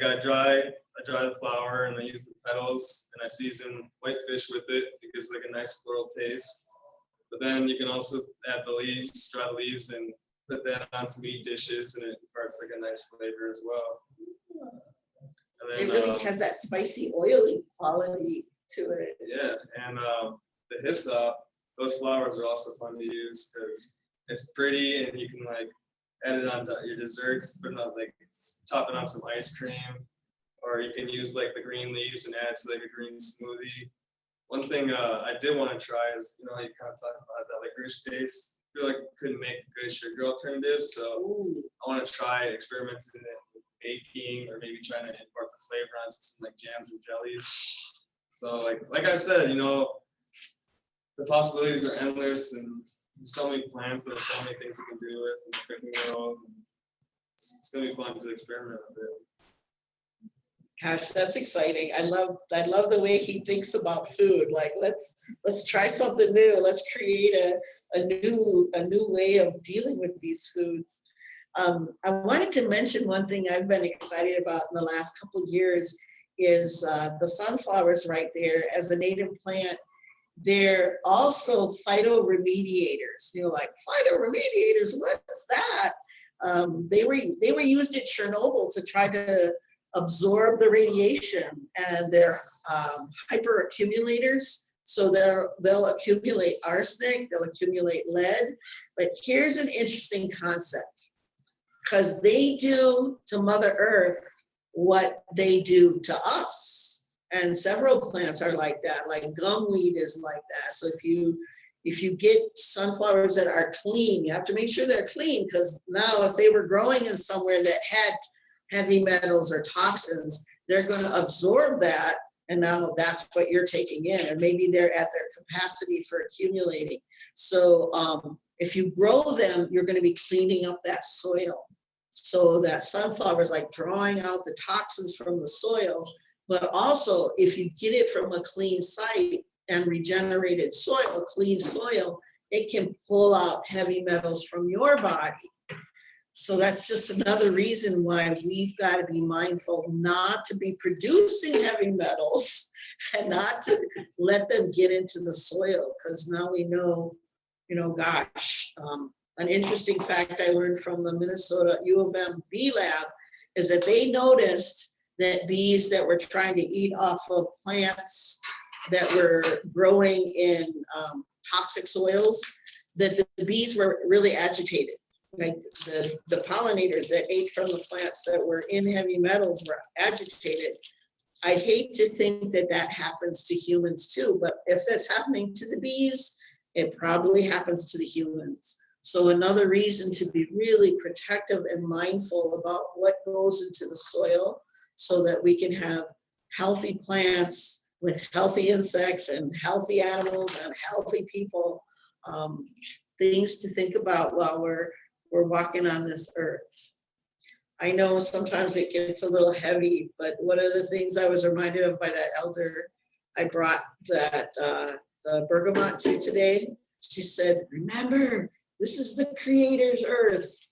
I dry the flour and I use the petals and I season whitefish with it. It gives like a nice floral taste. But then you can also add the leaves, dry the leaves, and put that onto meat dishes, and it imparts like a nice flavor as well. And then, It really has that spicy, oily quality to it. Yeah, and the hyssop, those flowers are also fun to use because it's pretty, and you can like add it on your desserts, put it on like top it on some ice cream, or you can use like the green leaves and add to like a green smoothie. One thing I did want to try is, you know, you kind of talk about that licorice taste. I feel like I couldn't make a good sugar alternative, so I want to try experimenting with baking or maybe trying to impart the flavor onto some like jams and jellies. So like I said, you know, the possibilities are endless, and there's so many plants, there's so many things you can do with in the cooking world. It's gonna be fun to experiment with it. Gosh, that's exciting. I love the way he thinks about food. Like let's try something new. Let's create a new way of dealing with these foods. I wanted to mention one thing I've been excited about in the last couple of years is the sunflowers right there as a native plant. They're also phytoremediators. You know, like phytoremediators, what's that? They were used at Chernobyl to try to absorb the radiation, and they're hyperaccumulators. So they'll accumulate arsenic, they'll accumulate lead. But here's an interesting concept, because they do to Mother Earth what they do to us. And several plants are like that, like gumweed is like that. So if you get sunflowers that are clean, you have to make sure they're clean, because now if they were growing in somewhere that had heavy metals or toxins, they're going to absorb that, and now that's what you're taking in, and maybe they're at their capacity for accumulating. So if you grow them, you're going to be cleaning up that soil. So that sunflower is like drawing out the toxins from the soil, but also if you get it from a clean site and regenerated soil, clean soil, it can pull out heavy metals from your body. So that's just another reason why we've got to be mindful not to be producing heavy metals and not to let them get into the soil, because now we know, you know, gosh, an interesting fact I learned from the Minnesota U of M bee lab is that they noticed that bees that were trying to eat off of plants that were growing in toxic soils, that the bees were really agitated. Like the pollinators that ate from the plants that were in heavy metals were agitated. I hate to think that that happens to humans too, but if that's happening to the bees, it probably happens to the humans. So another reason to be really protective and mindful about what goes into the soil, so that we can have healthy plants with healthy insects and healthy animals and healthy people. Things to think about while we're walking on this earth. I know sometimes it gets a little heavy, but one of the things I was reminded of by that elder I brought that the bergamot to today, she said, remember, this is the Creator's earth,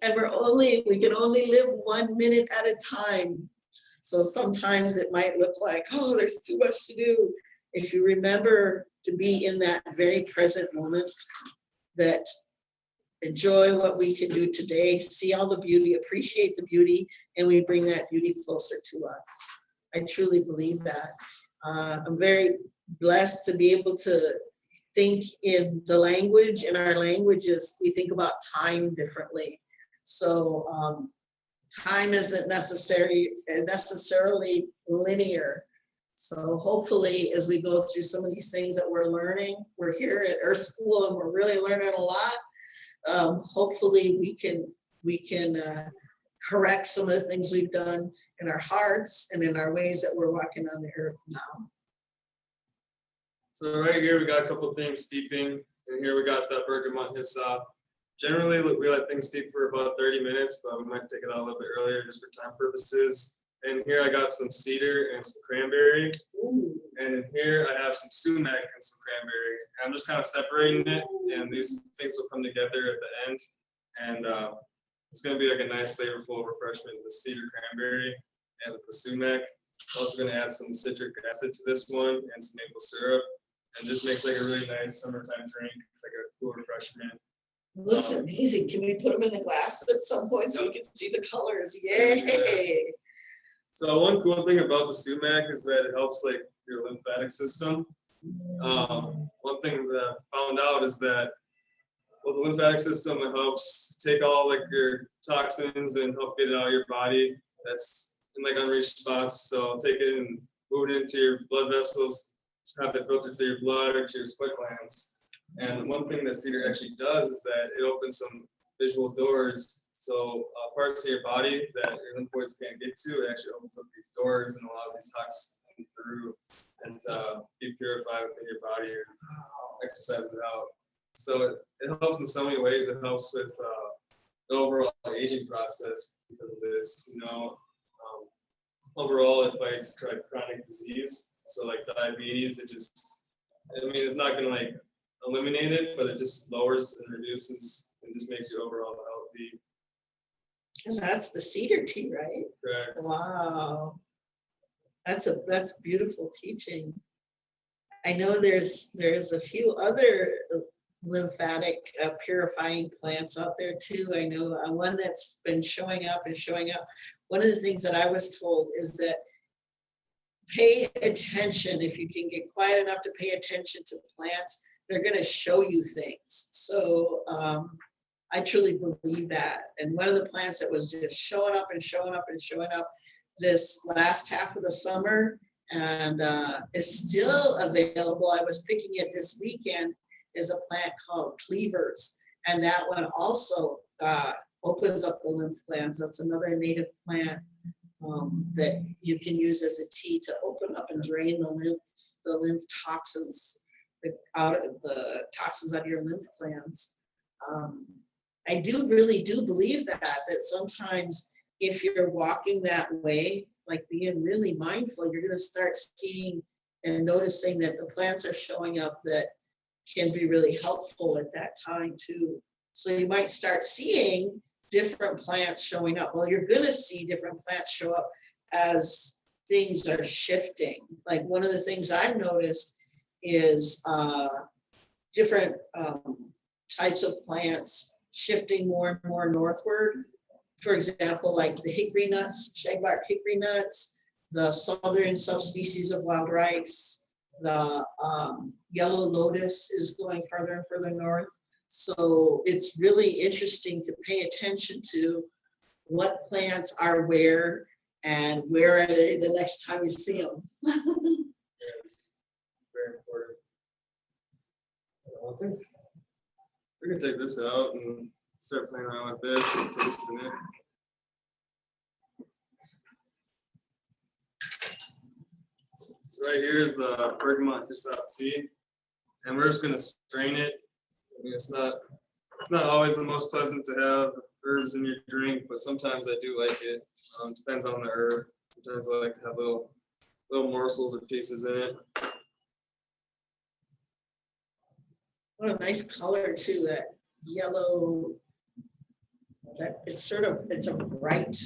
and we can only live 1 minute at a time. So sometimes it might look like, oh, there's too much to do. If you remember to be in that very present moment, that enjoy what we can do today, see all the beauty, appreciate the beauty, and we bring that beauty closer to us. I truly believe that. I'm very blessed to be able to think in the language. In our languages, we think about time differently. So time isn't necessarily linear. So hopefully, as we go through some of these things that we're learning, we're here at Earth School and we're really learning a lot. Hopefully we can correct some of the things we've done in our hearts and in our ways that we're walking on the earth now. So right here we got a couple things steeping, and here we got that Bergamot Hyssop. Generally, we let things steep for about 30 minutes, but we might take it out a little bit earlier just for time purposes. And here I got some cedar and some cranberry. Ooh. And in here I have some sumac and some cranberry. And I'm just kind of separating it, and these things will come together at the end. And it's going to be like a nice flavorful refreshment with the cedar cranberry and with the sumac. I'm also going to add some citric acid to this one and some maple syrup. And just makes like a really nice summertime drink. It's like a cool refreshment. Looks amazing. Can we put them in the glass at some point so we can see the colors? Yay! So one cool thing about the sumac is that it helps like your lymphatic system. One thing that I found out is that the lymphatic system, it helps take all like your toxins and help get it out of your body that's in like unreached spots. So take it and move it into your blood vessels, have it filtered through your blood or to your sweat glands. And one thing that cedar actually does is that it opens some visual doors. So parts of your body that your lymphoids can't get to, it actually opens up these doors and allows these toxins to come through and be purified within your body or exercise it out. So it helps in so many ways. It helps with the overall aging process because of this. You know, overall it fights chronic disease. So like diabetes, it's not gonna like eliminate it, but it just lowers and reduces and just makes you overall healthy. And that's the cedar tea, right? Correct. Wow. That's beautiful teaching. I know there's a few other lymphatic purifying plants out there too. I know one that's been showing up. One of the things that I was told is that pay attention. If you can get quiet enough to pay attention to plants, they're going to show you things. So I truly believe that. And one of the plants that was just showing up this last half of the summer and is still available. I was picking it this weekend, is a plant called cleavers. And that one also opens up the lymph glands. That's another native plant that you can use as a tea to open up and drain the lymph toxins out of your lymph glands. I really do believe that sometimes if you're walking that way, like being really mindful, you're going to start seeing and noticing that the plants are showing up that can be really helpful at that time too. So you might start seeing different plants showing up. Well, you're going to see different plants show up as things are shifting. Like one of the things I've noticed is different types of plants shifting more and more northward. For example, like the hickory nuts, shagbark hickory nuts, the southern subspecies of wild rice, the yellow lotus is going further and further north. So it's really interesting to pay attention to what plants are where and where are they the next time you see them. Yes, very important. I think we can take this out and start playing around with this and tasting it. So right here is the Bergamot Hyssop tea, and we're just gonna strain it. I mean, it's not always the most pleasant to have herbs in your drink, but sometimes I do like it. Depends on the herb. Sometimes I like to have little morsels or pieces in it. What a nice color too, that yellow. That it's a bright.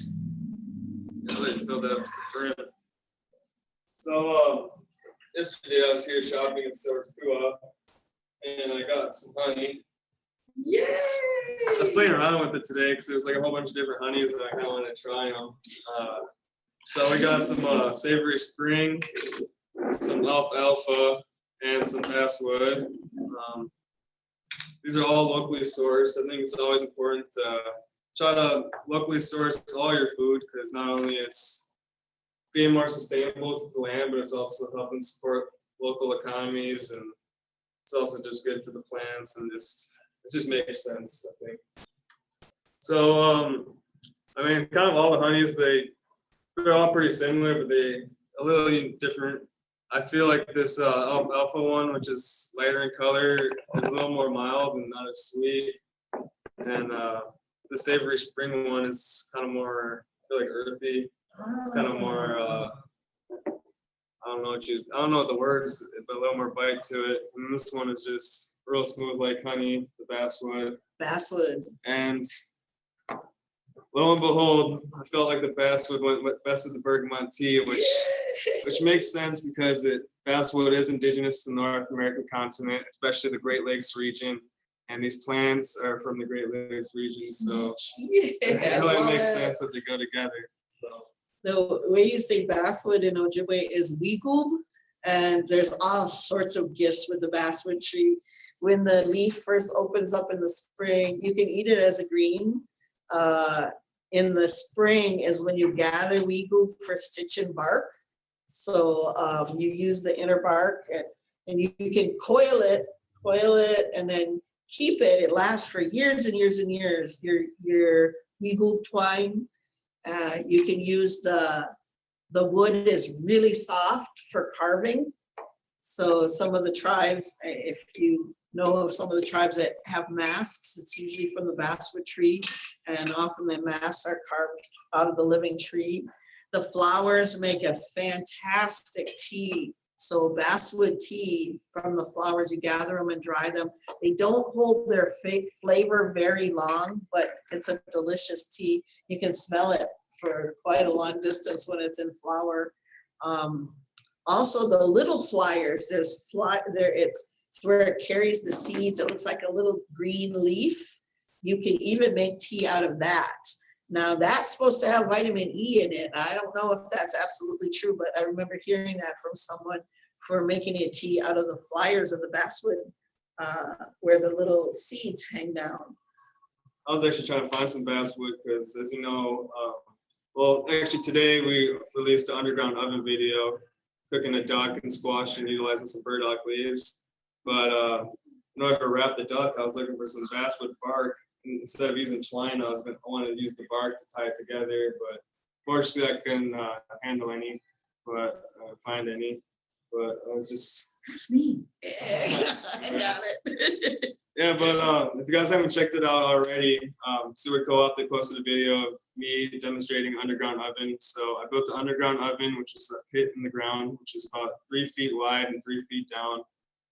I really filled that up to the brim. So yesterday I was here shopping at Seward Co-op, and I got some honey. Yay! I was playing around with it today because there was like a whole bunch of different honeys and I kind of wanted to try them. So we got some Savory Spring, some Alfalfa, and some Basswood. These are all locally sourced. I think it's always important to try to locally source all your food, because not only it's being more sustainable to the land, but it's also helping support local economies, and it's also just good for the plants, and it just makes sense, I think. So I mean, kind of all the honeys, they're all pretty similar, but they a little different. I feel like this alpha one, which is lighter in color, is a little more mild and not as sweet. And the savory spring one is kind of more, I feel like, earthy. It's kind of more, I don't know what the word is, but a little more bite to it. And this one is just real smooth like honey, the basswood. Basswood. And lo and behold, I felt like the basswood went best with the bergamot tea, which makes sense because basswood is indigenous to the North American continent, especially the Great Lakes region. And these plants are from the Great Lakes region, so it really makes sense that they go together. So. The way you say basswood in Ojibwe is weegoob, and there's all sorts of gifts with the basswood tree. When the leaf first opens up in the spring, you can eat it as a green. In the spring is when you gather weegoob for stitch and bark. So you use the inner bark, and you can coil it, and then keep it. It lasts for years and years and years. Your weegoob twine. You can use the wood is really soft for carving. So some of the tribes, if you know of some of the tribes that have masks, it's usually from the basswood tree, and often the masks are carved out of the living tree. The flowers make a fantastic tea. So basswood tea, from the flowers, you gather them and dry them. They don't hold their flavor very long, but it's a delicious tea. You can smell it for quite a long distance when it's in flower. Also, the little flyers, it's where it carries the seeds. It looks like a little green leaf. You can even make tea out of that. Now, that's supposed to have vitamin E in it. I don't know if that's absolutely true, but I remember hearing that from someone for making a tea out of the flyers of the basswood, where the little seeds hang down. I was actually trying to find some basswood because, as you know, well, actually today we released an underground oven video cooking a duck and squash and utilizing some burdock leaves. But in order to wrap the duck, I was looking for some basswood bark. Instead of using twine, I wanted to use the bark to tie it together. But fortunately, I couldn't handle any, but find any. But I was just. That's me. I got it. Yeah, but if you guys haven't checked it out already, Seward Co-op, they posted a video of me demonstrating underground oven. So I built an underground oven, which is a pit in the ground, which is about 3 feet wide and 3 feet down.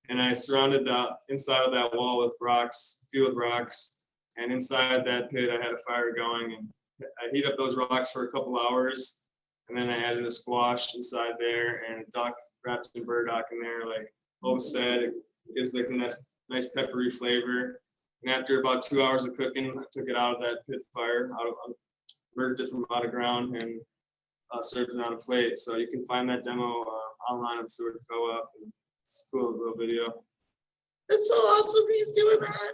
And I surrounded the inside of that wall with rocks, filled with rocks. And inside that pit, I had a fire going, and I heat up those rocks for a couple hours. And then I added a squash inside there and a duck wrapped in burdock in there. Like Hope said, it gives like a nice peppery flavor. And after about 2 hours of cooking, I took it out of that pit fire, merged it from out of ground, and served it on a plate. So you can find that demo online on Seward Co-op. It's a cool little video. That's so awesome he's doing that.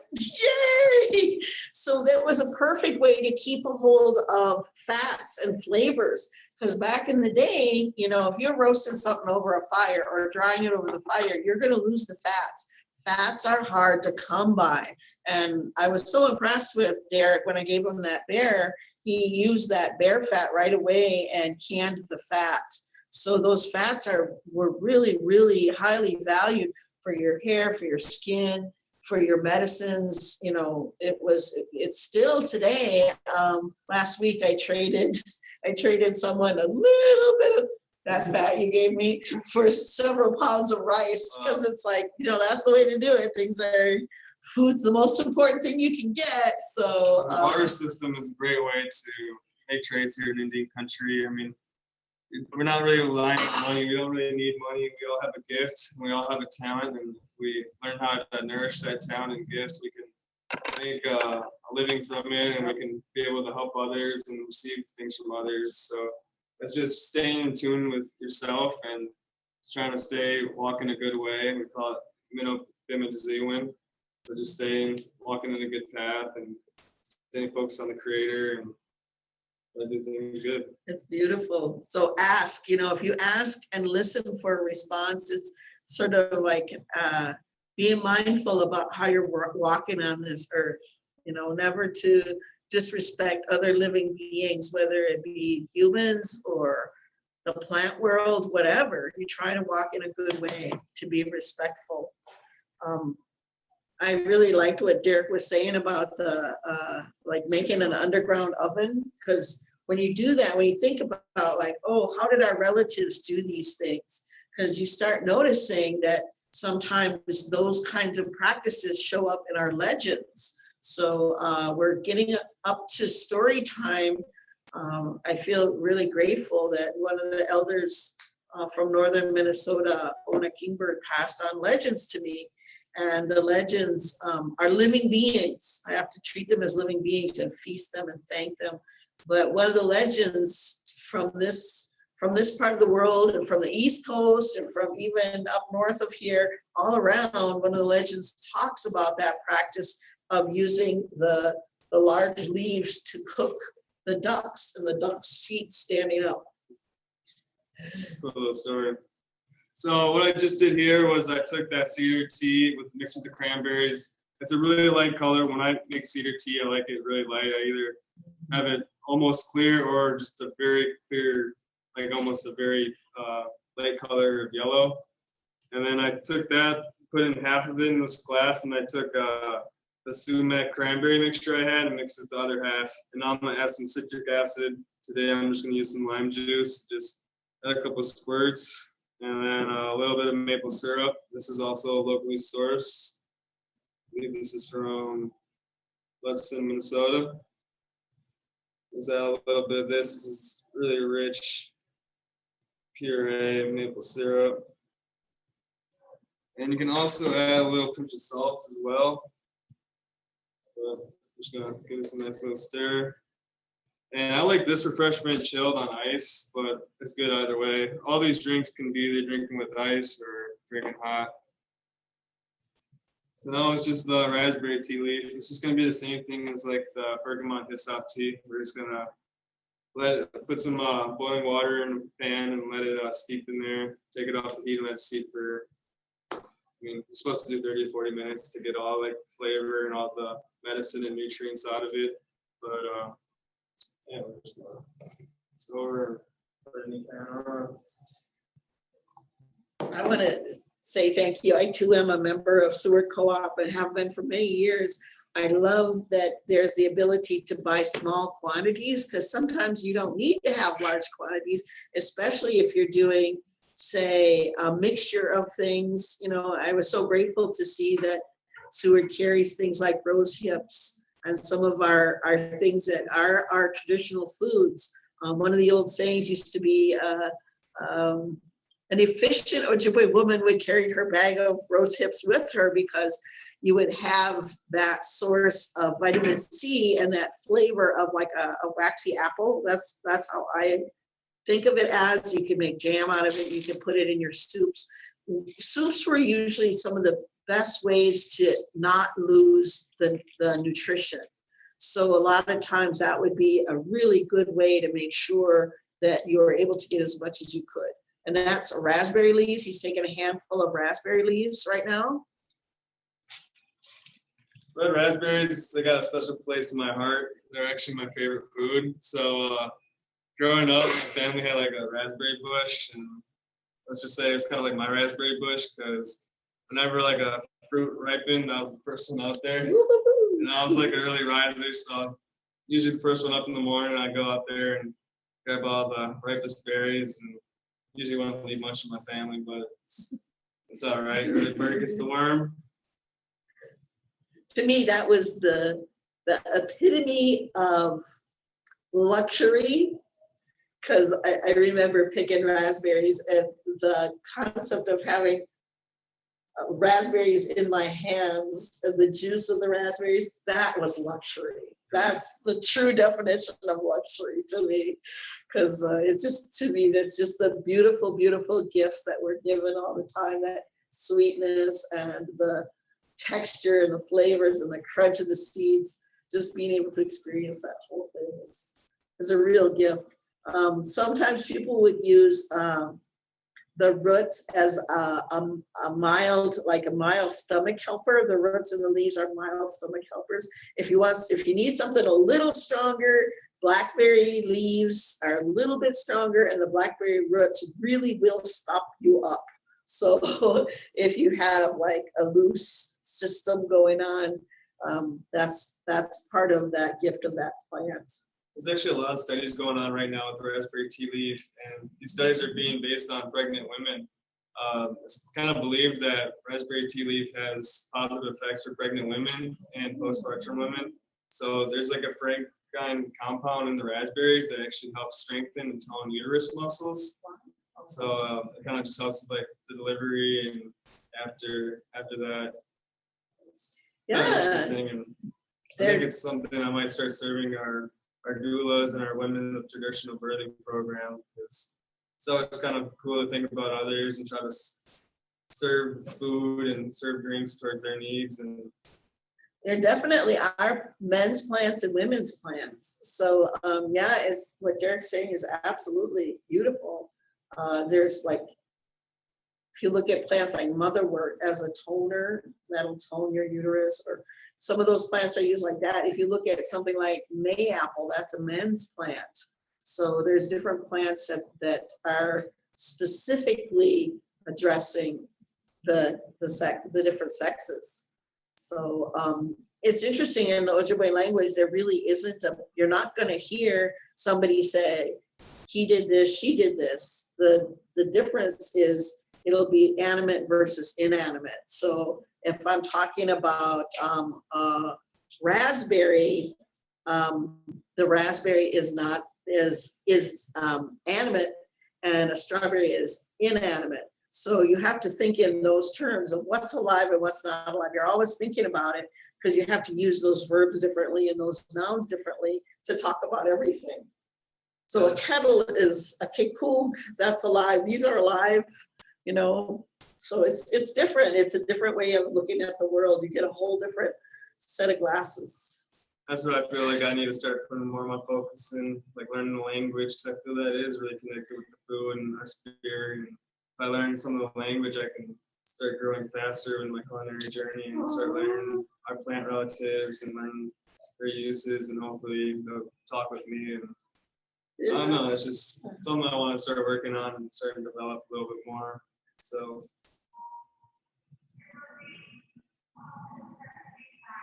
Yay! So that was a perfect way to keep a hold of fats and flavors. Because back in the day, you know, if you're roasting something over a fire or drying it over the fire, you're going to lose the fats. Fats are hard to come by. And I was so impressed with Derek when I gave him that bear. He used that bear fat right away and canned the fat. So those fats were really, really highly valued for your hair, for your skin, for your medicines. You know, it's still today. Last week I traded someone a little bit of that fat you gave me for several pounds of rice, because it's like, you know, that's the way to do it. Food's the most important thing you can get. So the barter system is a great way to make trades here in Indian country. I mean, we're not really relying on money. We don't really need money. We all have a gift. We all have a talent, and if we learn how to nourish that talent and gifts, we can make a living from it, and we can be able to help others and receive things from others. So it's just staying in tune with yourself and trying to walk in a good way. We call it Minnow Bimadiziwin. So just walking in a good path and staying focused on the creator and I do things good. It's beautiful. So ask, if you ask and listen for a response, it's sort of like being mindful about how you're walking on this earth, never to disrespect other living beings, whether it be humans or the plant world, whatever. You try to walk in a good way, to be respectful. I really liked what Derek was saying about the like making an underground oven, because when you do that, when you think about like, oh, how did our relatives do these things? Because you start noticing that sometimes those kinds of practices show up in our legends. So we're getting up to story time. I feel really grateful that one of the elders from northern Minnesota, Ona Kingberg, passed on legends to me. And the legends are living beings. I have to treat them as living beings and feast them and thank them. But one of the legends from this part of the world and from the East Coast and from even up north of here, all around, one of the legends talks about that practice of using the large leaves to cook the ducks and the ducks' feet standing up. It's a cool little story. So what I just did here was I took that cedar tea mixed with the cranberries. It's a really light color. When I make cedar tea, I like it really light. I either have it almost clear or just a very clear, like almost a very light color of yellow. And then I took that, put in half of it in this glass, and I took the sumac cranberry mixture I had and mixed it the other half. And now I'm gonna add some citric acid. Today I'm just gonna use some lime juice, just add a couple of squirts. And then a little bit of maple syrup. This is also locally sourced. I believe this is from Hudson, Minnesota. There's a little bit of this. This is really rich puree of maple syrup. And you can also add a little pinch of salt as well. But I'm just gonna give this a nice little stir. And I like this refreshment chilled on ice, but it's good either way. All these drinks can be either drinking with ice or drinking hot. So now it's just the raspberry tea leaf. It's just gonna be the same thing as like the Bergamot Hyssop tea. We're just gonna put some boiling water in a pan and let it steep in there. Take it off the heat and let it steep for, you're supposed to do 30 to 40 minutes to get all like flavor and all the medicine and nutrients out of it. But yeah, we're just gonna store I want to say thank you. I too am a member of Seward Co-op and have been for many years. I love that there's the ability to buy small quantities, because sometimes you don't need to have large quantities, especially if you're doing, say, a mixture of things. I was so grateful to see that Seward carries things like rose hips and some of our things that are our traditional foods. One of the old sayings used to be, an efficient Ojibwe woman would carry her bag of rose hips with her, because you would have that source of vitamin C and that flavor of like a waxy apple. That's how I think of it as. You can make jam out of it. You can put it in your soups. Soups were usually some of the best ways to not lose the nutrition. So a lot of times that would be a really good way to make sure that you're able to get as much as you could. And that's raspberry leaves. He's taking a handful of raspberry leaves right now. red raspberries, they got a special place in my heart. They're actually my favorite food. So growing up, my family had like a raspberry bush, and let's just say it's kind of like my raspberry bush, because whenever like a fruit ripened, I was the first one out there. And I was like an early riser, so usually the first one up in the morning, I go out there and grab all the ripest berries, and usually won't leave much of my family, but it's all right. Early bird gets the worm. To me, that was the epitome of luxury, because I remember picking raspberries, and the concept of having raspberries in my hands and the juice of the raspberries, that was luxury. That's the true definition of luxury to me, because it's just, to me, that's just the beautiful, beautiful gifts that we're given all the time, that sweetness and the texture and the flavors and the crunch of the seeds. just being able to experience that whole thing is a real gift. Sometimes people would use the roots as a mild stomach helper. The roots and the leaves are mild stomach helpers. If you need something a little stronger, blackberry leaves are a little bit stronger, and the blackberry roots really will stop you up. So if you have like a loose system going on, that's part of that gift of that plant. There's actually a lot of studies going on right now with the raspberry tea leaf, and these studies are being based on pregnant women. It's kind of believed that raspberry tea leaf has positive effects for pregnant women and postpartum women. So there's like a fragrant compound in the raspberries that actually helps strengthen and tone uterus muscles. So it kind of just helps with like the delivery and after that. It's kind of interesting, and I think it's something I might start serving our doulas and our women of traditional birthing program, because it's always kind of cool to think about others and try to serve food and serve drinks towards their needs. And there definitely are men's plants and women's plants. So yeah, it's what Derek's saying is absolutely beautiful. There's like, if you look at plants like motherwort as a toner, that'll tone your uterus, or some of those plants are used like that. If you look at something like mayapple, that's a men's plant. So there's different plants that are specifically addressing the different sexes. So it's interesting, in the Ojibwe language, there really isn't you're not going to hear somebody say, he did this, she did this. The difference is it'll be animate versus inanimate. So if I'm talking about raspberry, the raspberry is animate, and a strawberry is inanimate. So you have to think in those terms of what's alive and what's not alive. You're always thinking about it, because you have to use those verbs differently and those nouns differently to talk about everything. So a kettle is a kekuk, that's alive. These are alive, you know. So it's different. It's a different way of looking at the world. You get a whole different set of glasses. that's what I feel like I need to start putting more of my focus in, like learning the language, because I feel that it is really connected with the food and our spirit. And if I learn some of the language, I can start growing faster in my culinary journey and start learning our plant relatives and learn their uses, and hopefully they'll talk with me. And I don't know, it's just something I want to start working on and starting to develop a little bit more. So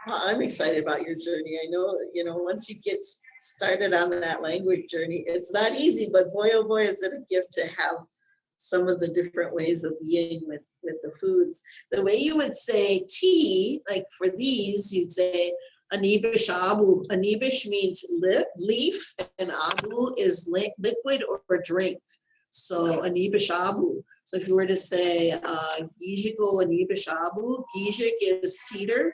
well, I'm excited about your journey. I know, you know, once you get started on that language journey, it's not easy, but boy, oh boy, is it a gift to have some of the different ways of being with the foods. The way you would say tea, like for these, you'd say anibish abu. Anibish means leaf, and abu is liquid or drink. So anibish abu. So if you were to say gijiko anibish abu, gijik is cedar,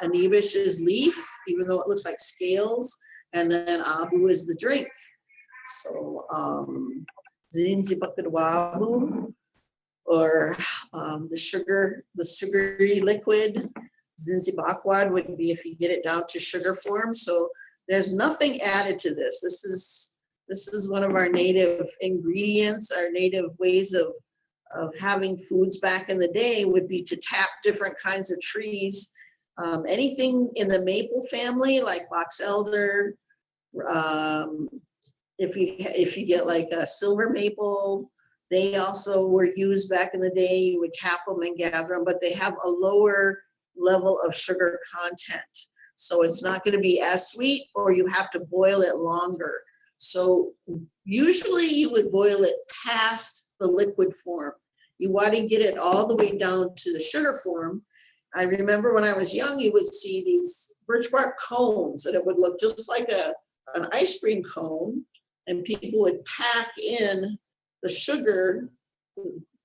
anibish is leaf, even though it looks like scales, and then abu is the drink. So zinzibakadwabu, or the sugary liquid. Zinzibakwad would be if you get it down to sugar form. So there's nothing added to this. This is one of our native ingredients. Our native ways of having foods back in the day would be to tap different kinds of trees. Anything in the maple family, like box elder. If you get like a silver maple, they also were used back in the day. You would tap them and gather them, but they have a lower level of sugar content. So it's not going to be as sweet, or you have to boil it longer. So usually you would boil it past the liquid form. You want to get it all the way down to the sugar form. I remember when I was young, you would see these birch bark cones, and it would look just like an ice cream cone, and people would pack in the sugar,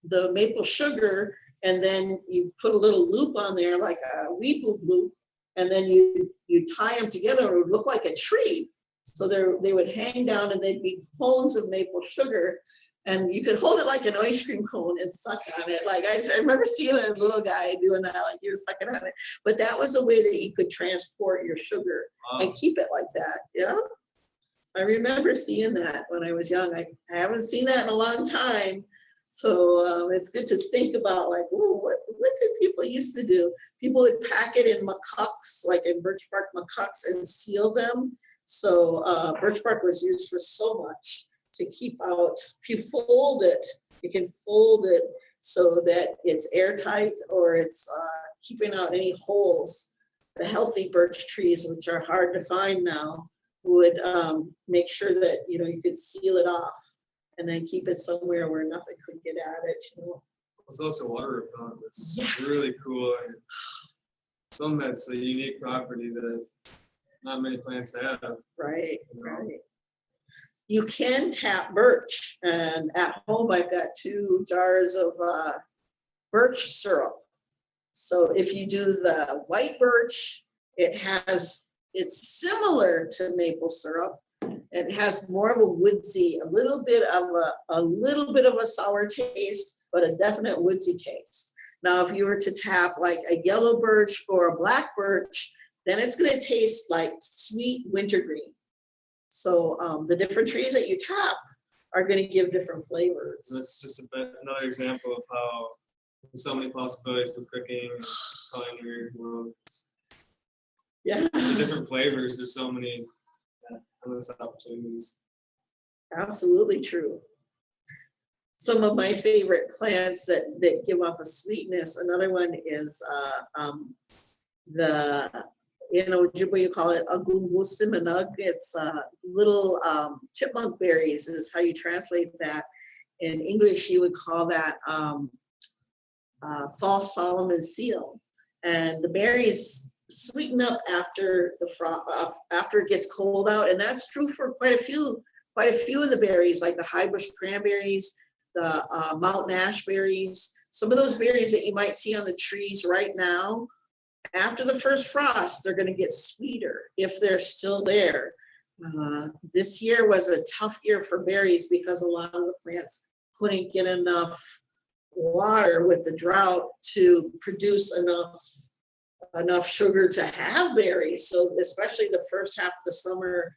the maple sugar, and then you put a little loop on there, like a weed loop, and then you tie them together, and it would look like a tree. So they would hang down, and they'd be cones of maple sugar, And you could hold it like an ice cream cone and suck on it. Like I remember seeing a little guy doing that, like he was sucking on it. But that was a way that you could transport your sugar and keep it like that. Yeah. So I remember seeing that when I was young. I haven't seen that in a long time. So it's good to think about, like, ooh, what did people used to do? People would pack it in macaques, like in birch bark macaques, and seal them. So birch bark was used for so much to keep out. If you fold it, you can fold it so that it's airtight, or it's keeping out any holes. The healthy birch trees, which are hard to find now, would make sure that you could seal it off and then keep it somewhere where nothing could get at it. It's also water repellent. It's Yes. really cool. And something that's a unique property that not many plants have. Right, right. You can tap birch, and at home I've got 2 jars of birch syrup. So if you do the white birch, it's similar to maple syrup. It has more of a woodsy, a little bit of a sour taste, but a definite woodsy taste. Now, if you were to tap like a yellow birch or a black birch, then it's going to taste like sweet wintergreen. So the different trees that you tap are going to give different flavors. That's just another example of how there's so many possibilities with cooking and culinary world. Yeah. The different flavors, there's so many endless opportunities. Absolutely true. Some of my favorite plants that give off a sweetness. Another one is Ojibwe, you call it agungusimanug. It's little chipmunk berries is how you translate that. In English, you would call that false Solomon seal. And the berries sweeten up after after it gets cold out, and that's true for quite a few of the berries, like the high bush cranberries, the mountain ash berries. Some of those berries that you might see on the trees right now, after the first frost, they're going to get sweeter if they're still there. This year was a tough year for berries because a lot of the plants couldn't get enough water with the drought to produce enough sugar to have berries. So especially the first half of the summer,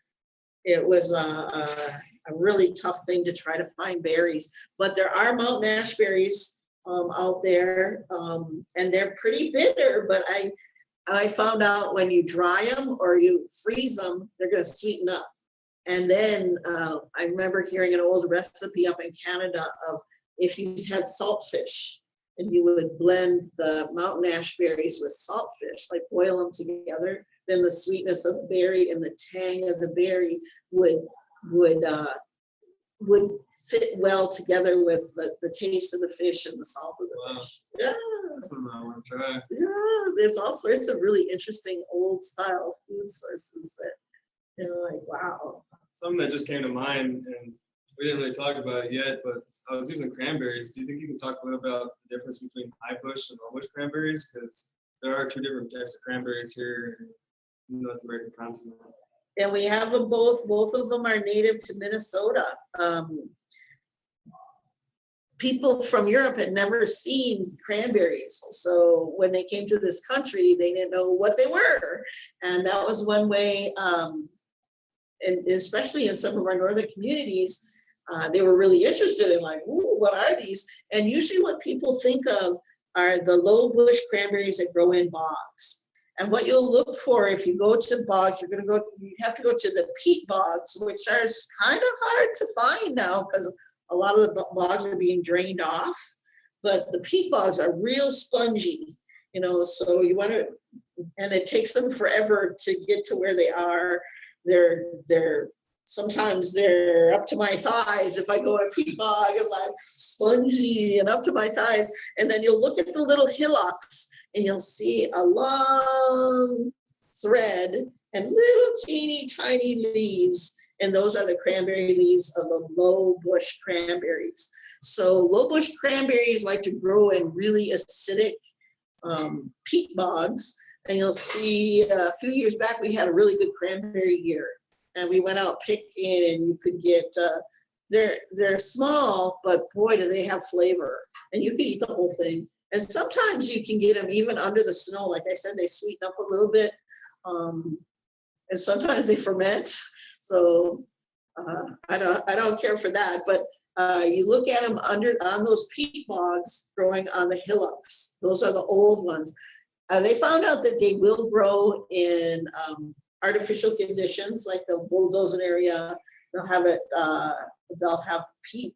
it was a really tough thing to try to find berries. But there are mountain ash berries out there, and they're pretty bitter, but I found out when you dry them or you freeze them, they're going to sweeten up. And then I remember hearing an old recipe up in Canada of if you had saltfish, and you would blend the mountain ash berries with saltfish, like boil them together, then the sweetness of the berry and the tang of the berry would fit well together with the taste of the fish and the salt of the fish. Yeah. That's something I want to try. Yeah, there's all sorts of really interesting old style food sources that like, wow. Something that just came to mind, and we didn't really talk about it yet, but I was using cranberries. Do you think you can talk a little about the difference between high bush and low bush cranberries? Because there are 2 different types of cranberries here in the North American continent. And we have them both. Both of them are native to Minnesota. People from Europe had never seen cranberries. So when they came to this country, they didn't know what they were. And that was one way, and especially in some of our northern communities, they were really interested in, like, ooh, what are these? And usually what people think of are the low bush cranberries that grow in bogs. And what you'll look for if you go to bogs, you have to go to the peat bogs, which are kind of hard to find now because a lot of the bogs are being drained off. But the peat bogs are real spongy, so you want to, and it takes them forever to get to where they are. Sometimes they're up to my thighs. If I go in a peat bog, it's like spongy and up to my thighs. And then you'll look at the little hillocks and you'll see a long thread and little teeny tiny leaves. And those are the cranberry leaves of the low bush cranberries. So low bush cranberries like to grow in really acidic peat bogs. And you'll see a few years back, we had a really good cranberry year. And we went out picking, and you could get they're small, but boy, do they have flavor. And you can eat the whole thing. And sometimes you can get them even under the snow. Like I said, they sweeten up a little bit. And sometimes they ferment. So I don't care for that. But you look at them on those peat bogs growing on the hillocks. Those are the old ones. They found out that they will grow in artificial conditions, like the bulldozer area. They'll have peat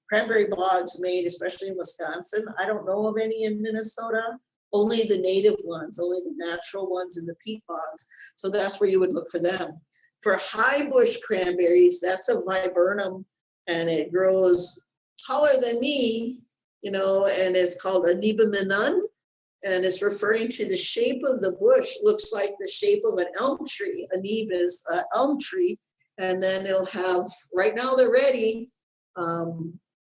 cranberry bogs made, especially in Wisconsin. I don't know of any in Minnesota. Only the native ones, only the natural ones in the peat bogs. So that's where you would look for them. For high bush cranberries, that's a viburnum, and it grows taller than me, and it's called a nibaminun, and it's referring to the shape of the bush. Looks like the shape of an elm tree. A nib is an elm tree, and then it'll have, right now they're ready,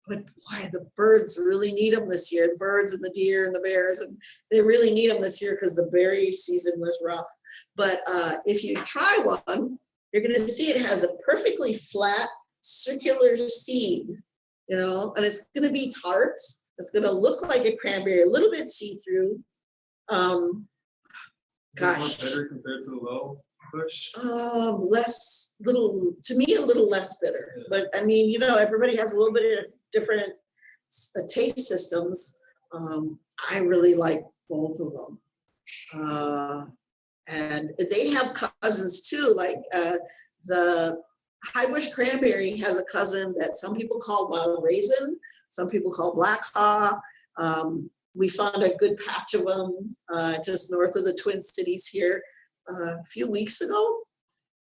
but boy, the birds really need them this year. The birds and the deer and the bears, and they really need them this year because the berry season was rough. But if you try one, you're going to see it has a perfectly flat circular seed, and it's going to be tart. It's going to look like a cranberry, a little bit see-through. Gosh. Better compared to the low bush? To me, a little less bitter. Yeah. But I mean, everybody has a little bit of different taste systems. I really like both of them. And they have cousins too, like the high bush cranberry has a cousin that some people call wild raisin, some people call black haw. We found a good patch of them just north of the Twin Cities here a few weeks ago.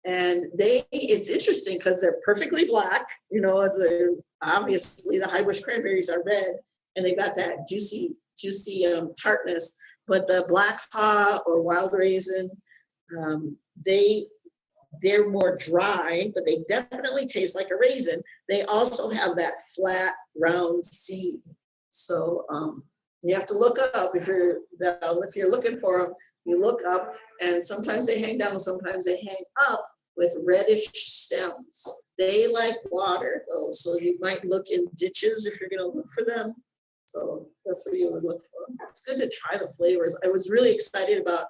And it's interesting because they're perfectly black, obviously the high bush cranberries are red, and they got that juicy tartness. But the black haw or wild raisin, they're more dry, but they definitely taste like a raisin. They also have that flat, round seed. So you have to look up if you're looking for them. You look up, and sometimes they hang down, sometimes they hang up with reddish stems. They like water, though, so you might look in ditches if you're going to look for them. So that's what you would look for. It's good to try the flavors. I was really excited about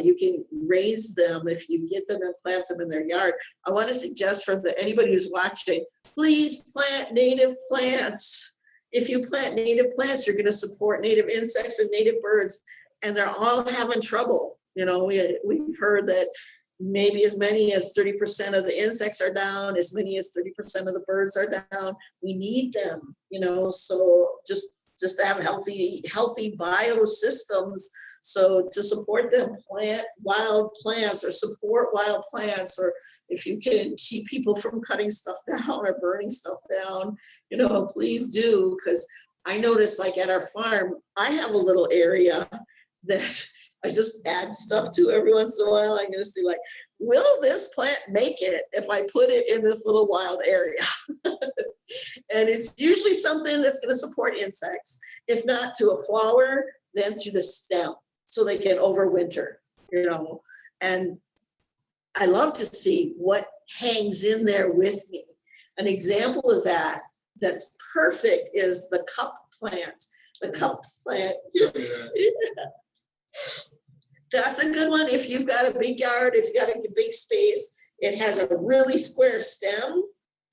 you can raise them if you get them and plant them in their yard. I want to suggest for anybody who's watching, please plant native plants. If you plant native plants, you're going to support native insects and native birds, and they're all having trouble. We've heard that maybe as many as 30% of the insects are down, as many as 30% of the birds are down. We need them, so just to have healthy biosystems. So to support them, plant wild plants or support wild plants, or if you can keep people from cutting stuff down or burning stuff down, please do. Because I notice, like at our farm, I have a little area that I just add stuff to every once in a while. I'm going to see, like, will this plant make it if I put it in this little wild area? And it's usually something that's going to support insects. If not to a flower, then through the stem, so they can overwinter, And I love to see what hangs in there with me. An example of that's perfect is the cup plant. The cup plant. That's a good one if you've got a big yard, if you've got a big space. It has a really square stem,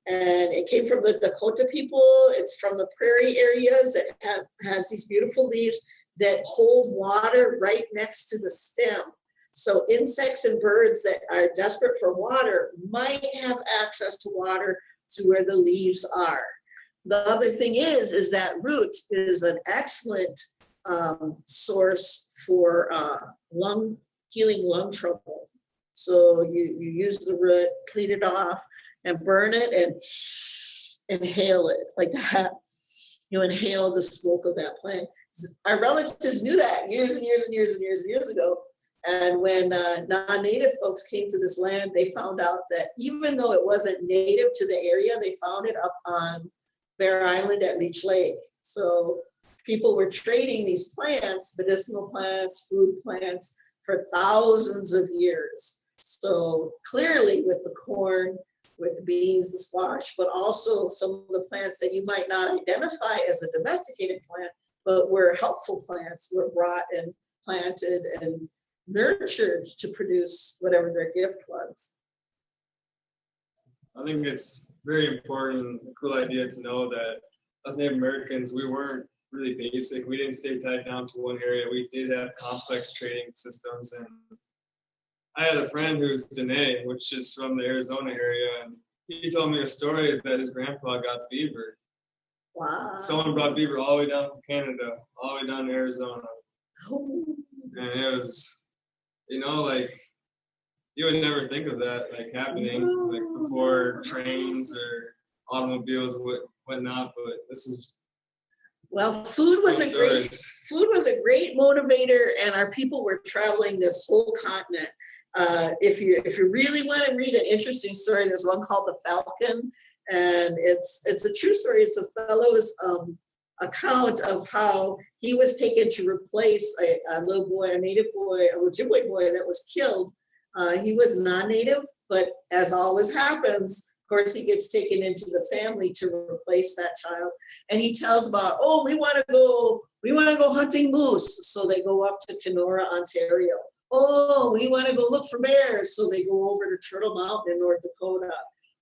and it came from the Dakota people. It's from the prairie areas. It has these beautiful leaves that hold water right next to the stem. So insects and birds that are desperate for water might have access to water to where the leaves are. The other thing is that root is an excellent source for healing lung trouble. So you use the root, clean it off, and burn it and inhale it like that. You inhale the smoke of that plant. Our relatives knew that years and years and years and years and years ago. And when non-native folks came to this land, they found out that even though it wasn't native to the area, they found it up on Bear Island at Leech Lake. So people were trading these plants, medicinal plants, food plants, for thousands of years. So clearly with the corn, with the beans, the squash, but also some of the plants that you might not identify as a domesticated plant, but were helpful plants, were brought and planted and nurtured to produce whatever their gift was. I think it's very important, a cool idea to know that as Native Americans, we weren't really basic. We didn't stay tied down to one area. We did have complex trading systems. And I had a friend who's Dene, which is from the Arizona area, and he told me a story that his grandpa got beaver. Wow. Someone brought beaver all the way down from Canada, all the way down to Arizona. Oh. And it was, you know, like, you would never think of that, like, happening, like, before trains or automobiles and whatnot, but this is. Well, food was a great motivator, and our people were traveling this whole continent. If you really want to read an interesting story, there's one called The Falcon, and it's a true story. It's a fellow's account of how he was taken to replace a little boy, a native boy, a Ojibwe boy that was killed. He was non-native, but as always happens, of course, he gets taken into the family to replace that child. And he tells about, oh, we want to go hunting moose. So they go up to Kenora, Ontario. Oh, we want to go look for bears. So they go over to Turtle Mountain in North Dakota.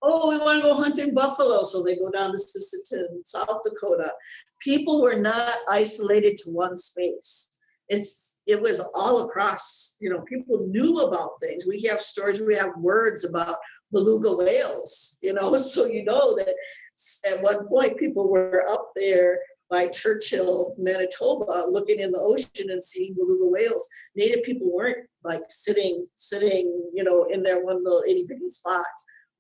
Oh, we want to go hunting buffalo. So they go down to Sisseton, South Dakota. People were not isolated to one space. It was all across, you know, people knew about things. We have stories, we have words about beluga whales, you know, so you know that at one point people were up there by Churchill, Manitoba, looking in the ocean and seeing beluga whales. Native people weren't like sitting, you know, in their one little itty bitty spot.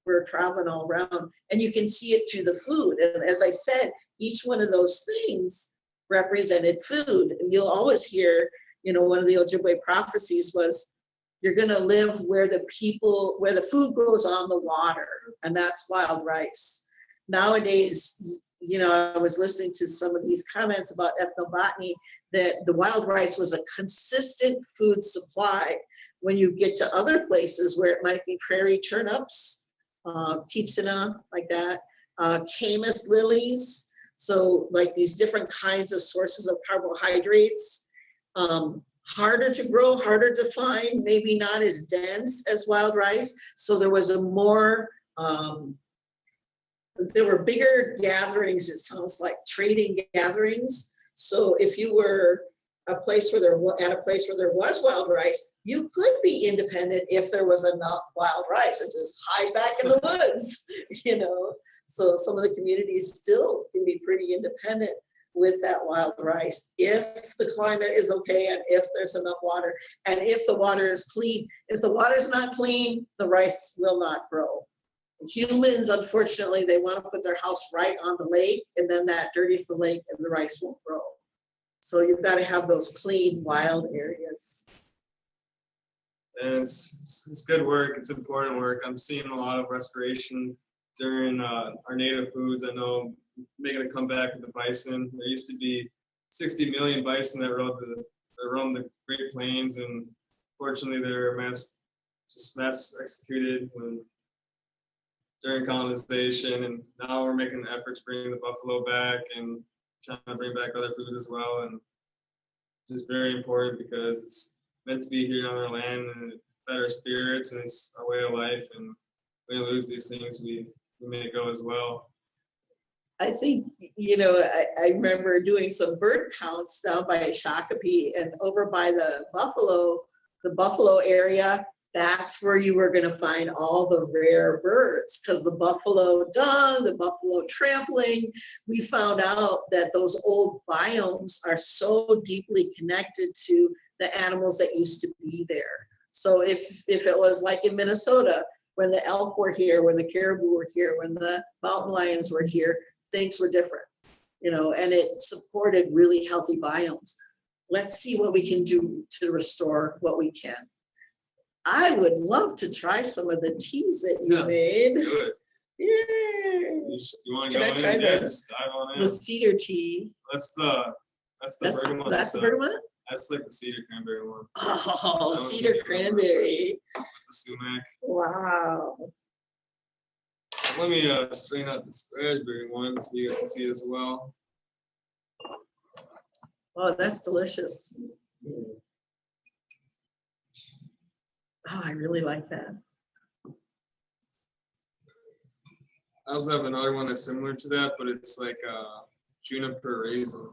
We're traveling all around, and you can see it through the food. And as I said, each one of those things represented food. And you'll always hear, you know, one of the Ojibwe prophecies was, you're going to live where the food grows on the water, and that's wild rice. Nowadays, you know, I was listening to some of these comments about ethnobotany, that the wild rice was a consistent food supply. When you get to other places where it might be prairie turnips, teepsina, like that, camas lilies, so like these different kinds of sources of carbohydrates, harder to grow, harder to find, maybe not as dense as wild rice. So there was there were bigger gatherings, it sounds like trading gatherings. So if you were at a place where there was wild rice, you could be independent if there was enough wild rice and just hide back in the woods, you know. So some of the communities still can be pretty independent with that wild rice if the climate is okay and if there's enough water and if the water is clean. If the water is not clean, the rice will not grow. Humans, unfortunately, they want to put their house right on the lake, and then that dirties the lake and the rice won't grow. So you've got to have those clean, wild areas. And it's good work. It's important work. I'm seeing a lot of restoration during our native foods. I know making a comeback with the bison. There used to be 60 million bison that roamed the Great Plains, and fortunately they were mass executed during colonization. And now we're making an effort to bring the buffalo back and trying to bring back other food as well. And it's just very important because it's meant to be here on our land, and it fed our spirits, and it's our way of life. And when we lose these things, we may go as well. I think, you know, I remember doing some bird counts down by Shakopee, and over by the buffalo area, that's where you were going to find all the rare birds, because the buffalo dung, the buffalo trampling, we found out that those old biomes are so deeply connected to the animals that used to be there. So if it was like in Minnesota, when the elk were here, when the caribou were here, when the mountain lions were here, things were different, you know, and it supported really healthy biomes. Let's see what we can do to restore what we can. I would love to try some of the teas that you made. Do it. Yeah. You want to Can go I try in? Yes, dive on in. the cedar tea? That's the bergamot. That's the bergamot? That's like the cedar cranberry one. Oh, cedar cranberry. The sumac. Wow. Let me strain out this raspberry one so you guys can see it as well. Oh, that's delicious. Oh, I really like that. I also have another one that's similar to that, but it's like juniper raisin.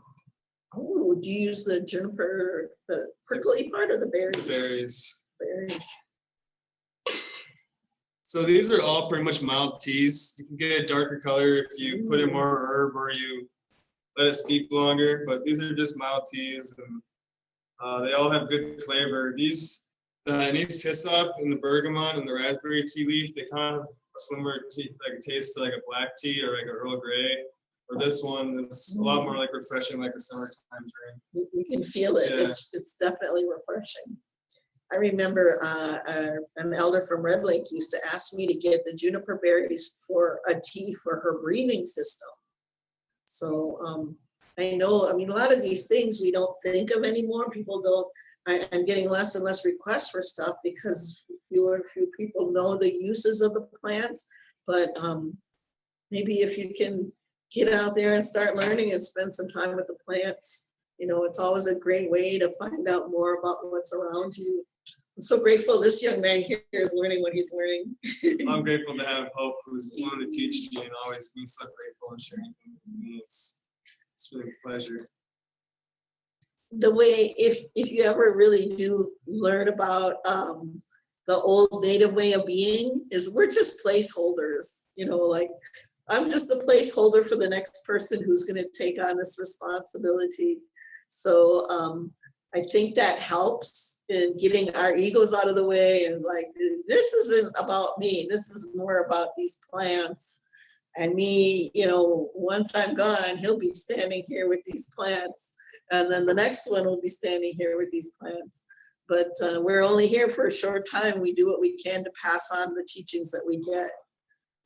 Oh, do you use the juniper, the prickly part or the berries? Berries. Berries. So these are all pretty much mild teas. You can get a darker color if you put in more herb or you let it steep longer, but these are just mild teas, and they all have good flavor. These, the Nicholas Hyssop and the Bergamot and the raspberry tea leaf, they kind of similar tea, like a taste to like a black tea or like an Earl Grey. Or this one is a lot more like refreshing, like a summertime drink. You can feel it. Yeah. It's definitely refreshing. I remember an elder from Red Lake used to ask me to get the juniper berries for a tea for her breathing system. So I know, I mean, a lot of these things we don't think of anymore. People don't, I'm getting less and less requests for stuff because fewer and fewer people know the uses of the plants. But maybe if you can get out there and start learning and spend some time with the plants, you know, it's always a great way to find out more about what's around you. I'm so grateful this young man here is learning what he's learning. I'm grateful to have Hope, who's willing to teach me and always being so grateful and sharing things with me. It's really a pleasure. The way, if you ever really do learn about the old native way of being, is we're just placeholders, you know, like I'm just a placeholder for the next person who's going to take on this responsibility. So I think that helps in getting our egos out of the way and like, this isn't about me. This is more about these plants and me, you know, once I'm gone, he'll be standing here with these plants. And then the next one will be standing here with these plants. But we're only here for a short time. We do what we can to pass on the teachings that we get.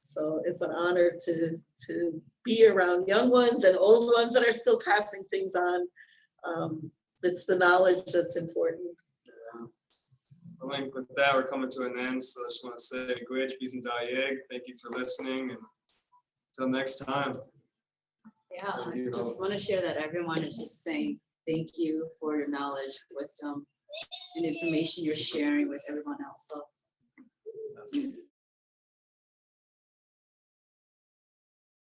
So it's an honor to be around young ones and old ones that are still passing things on. It's the knowledge that's important. I think with that, we're coming to an end. So I just want to say, thank you for listening. And until next time. Yeah, I just want to share that everyone is just saying thank you for your knowledge, wisdom, and information you're sharing with everyone else. So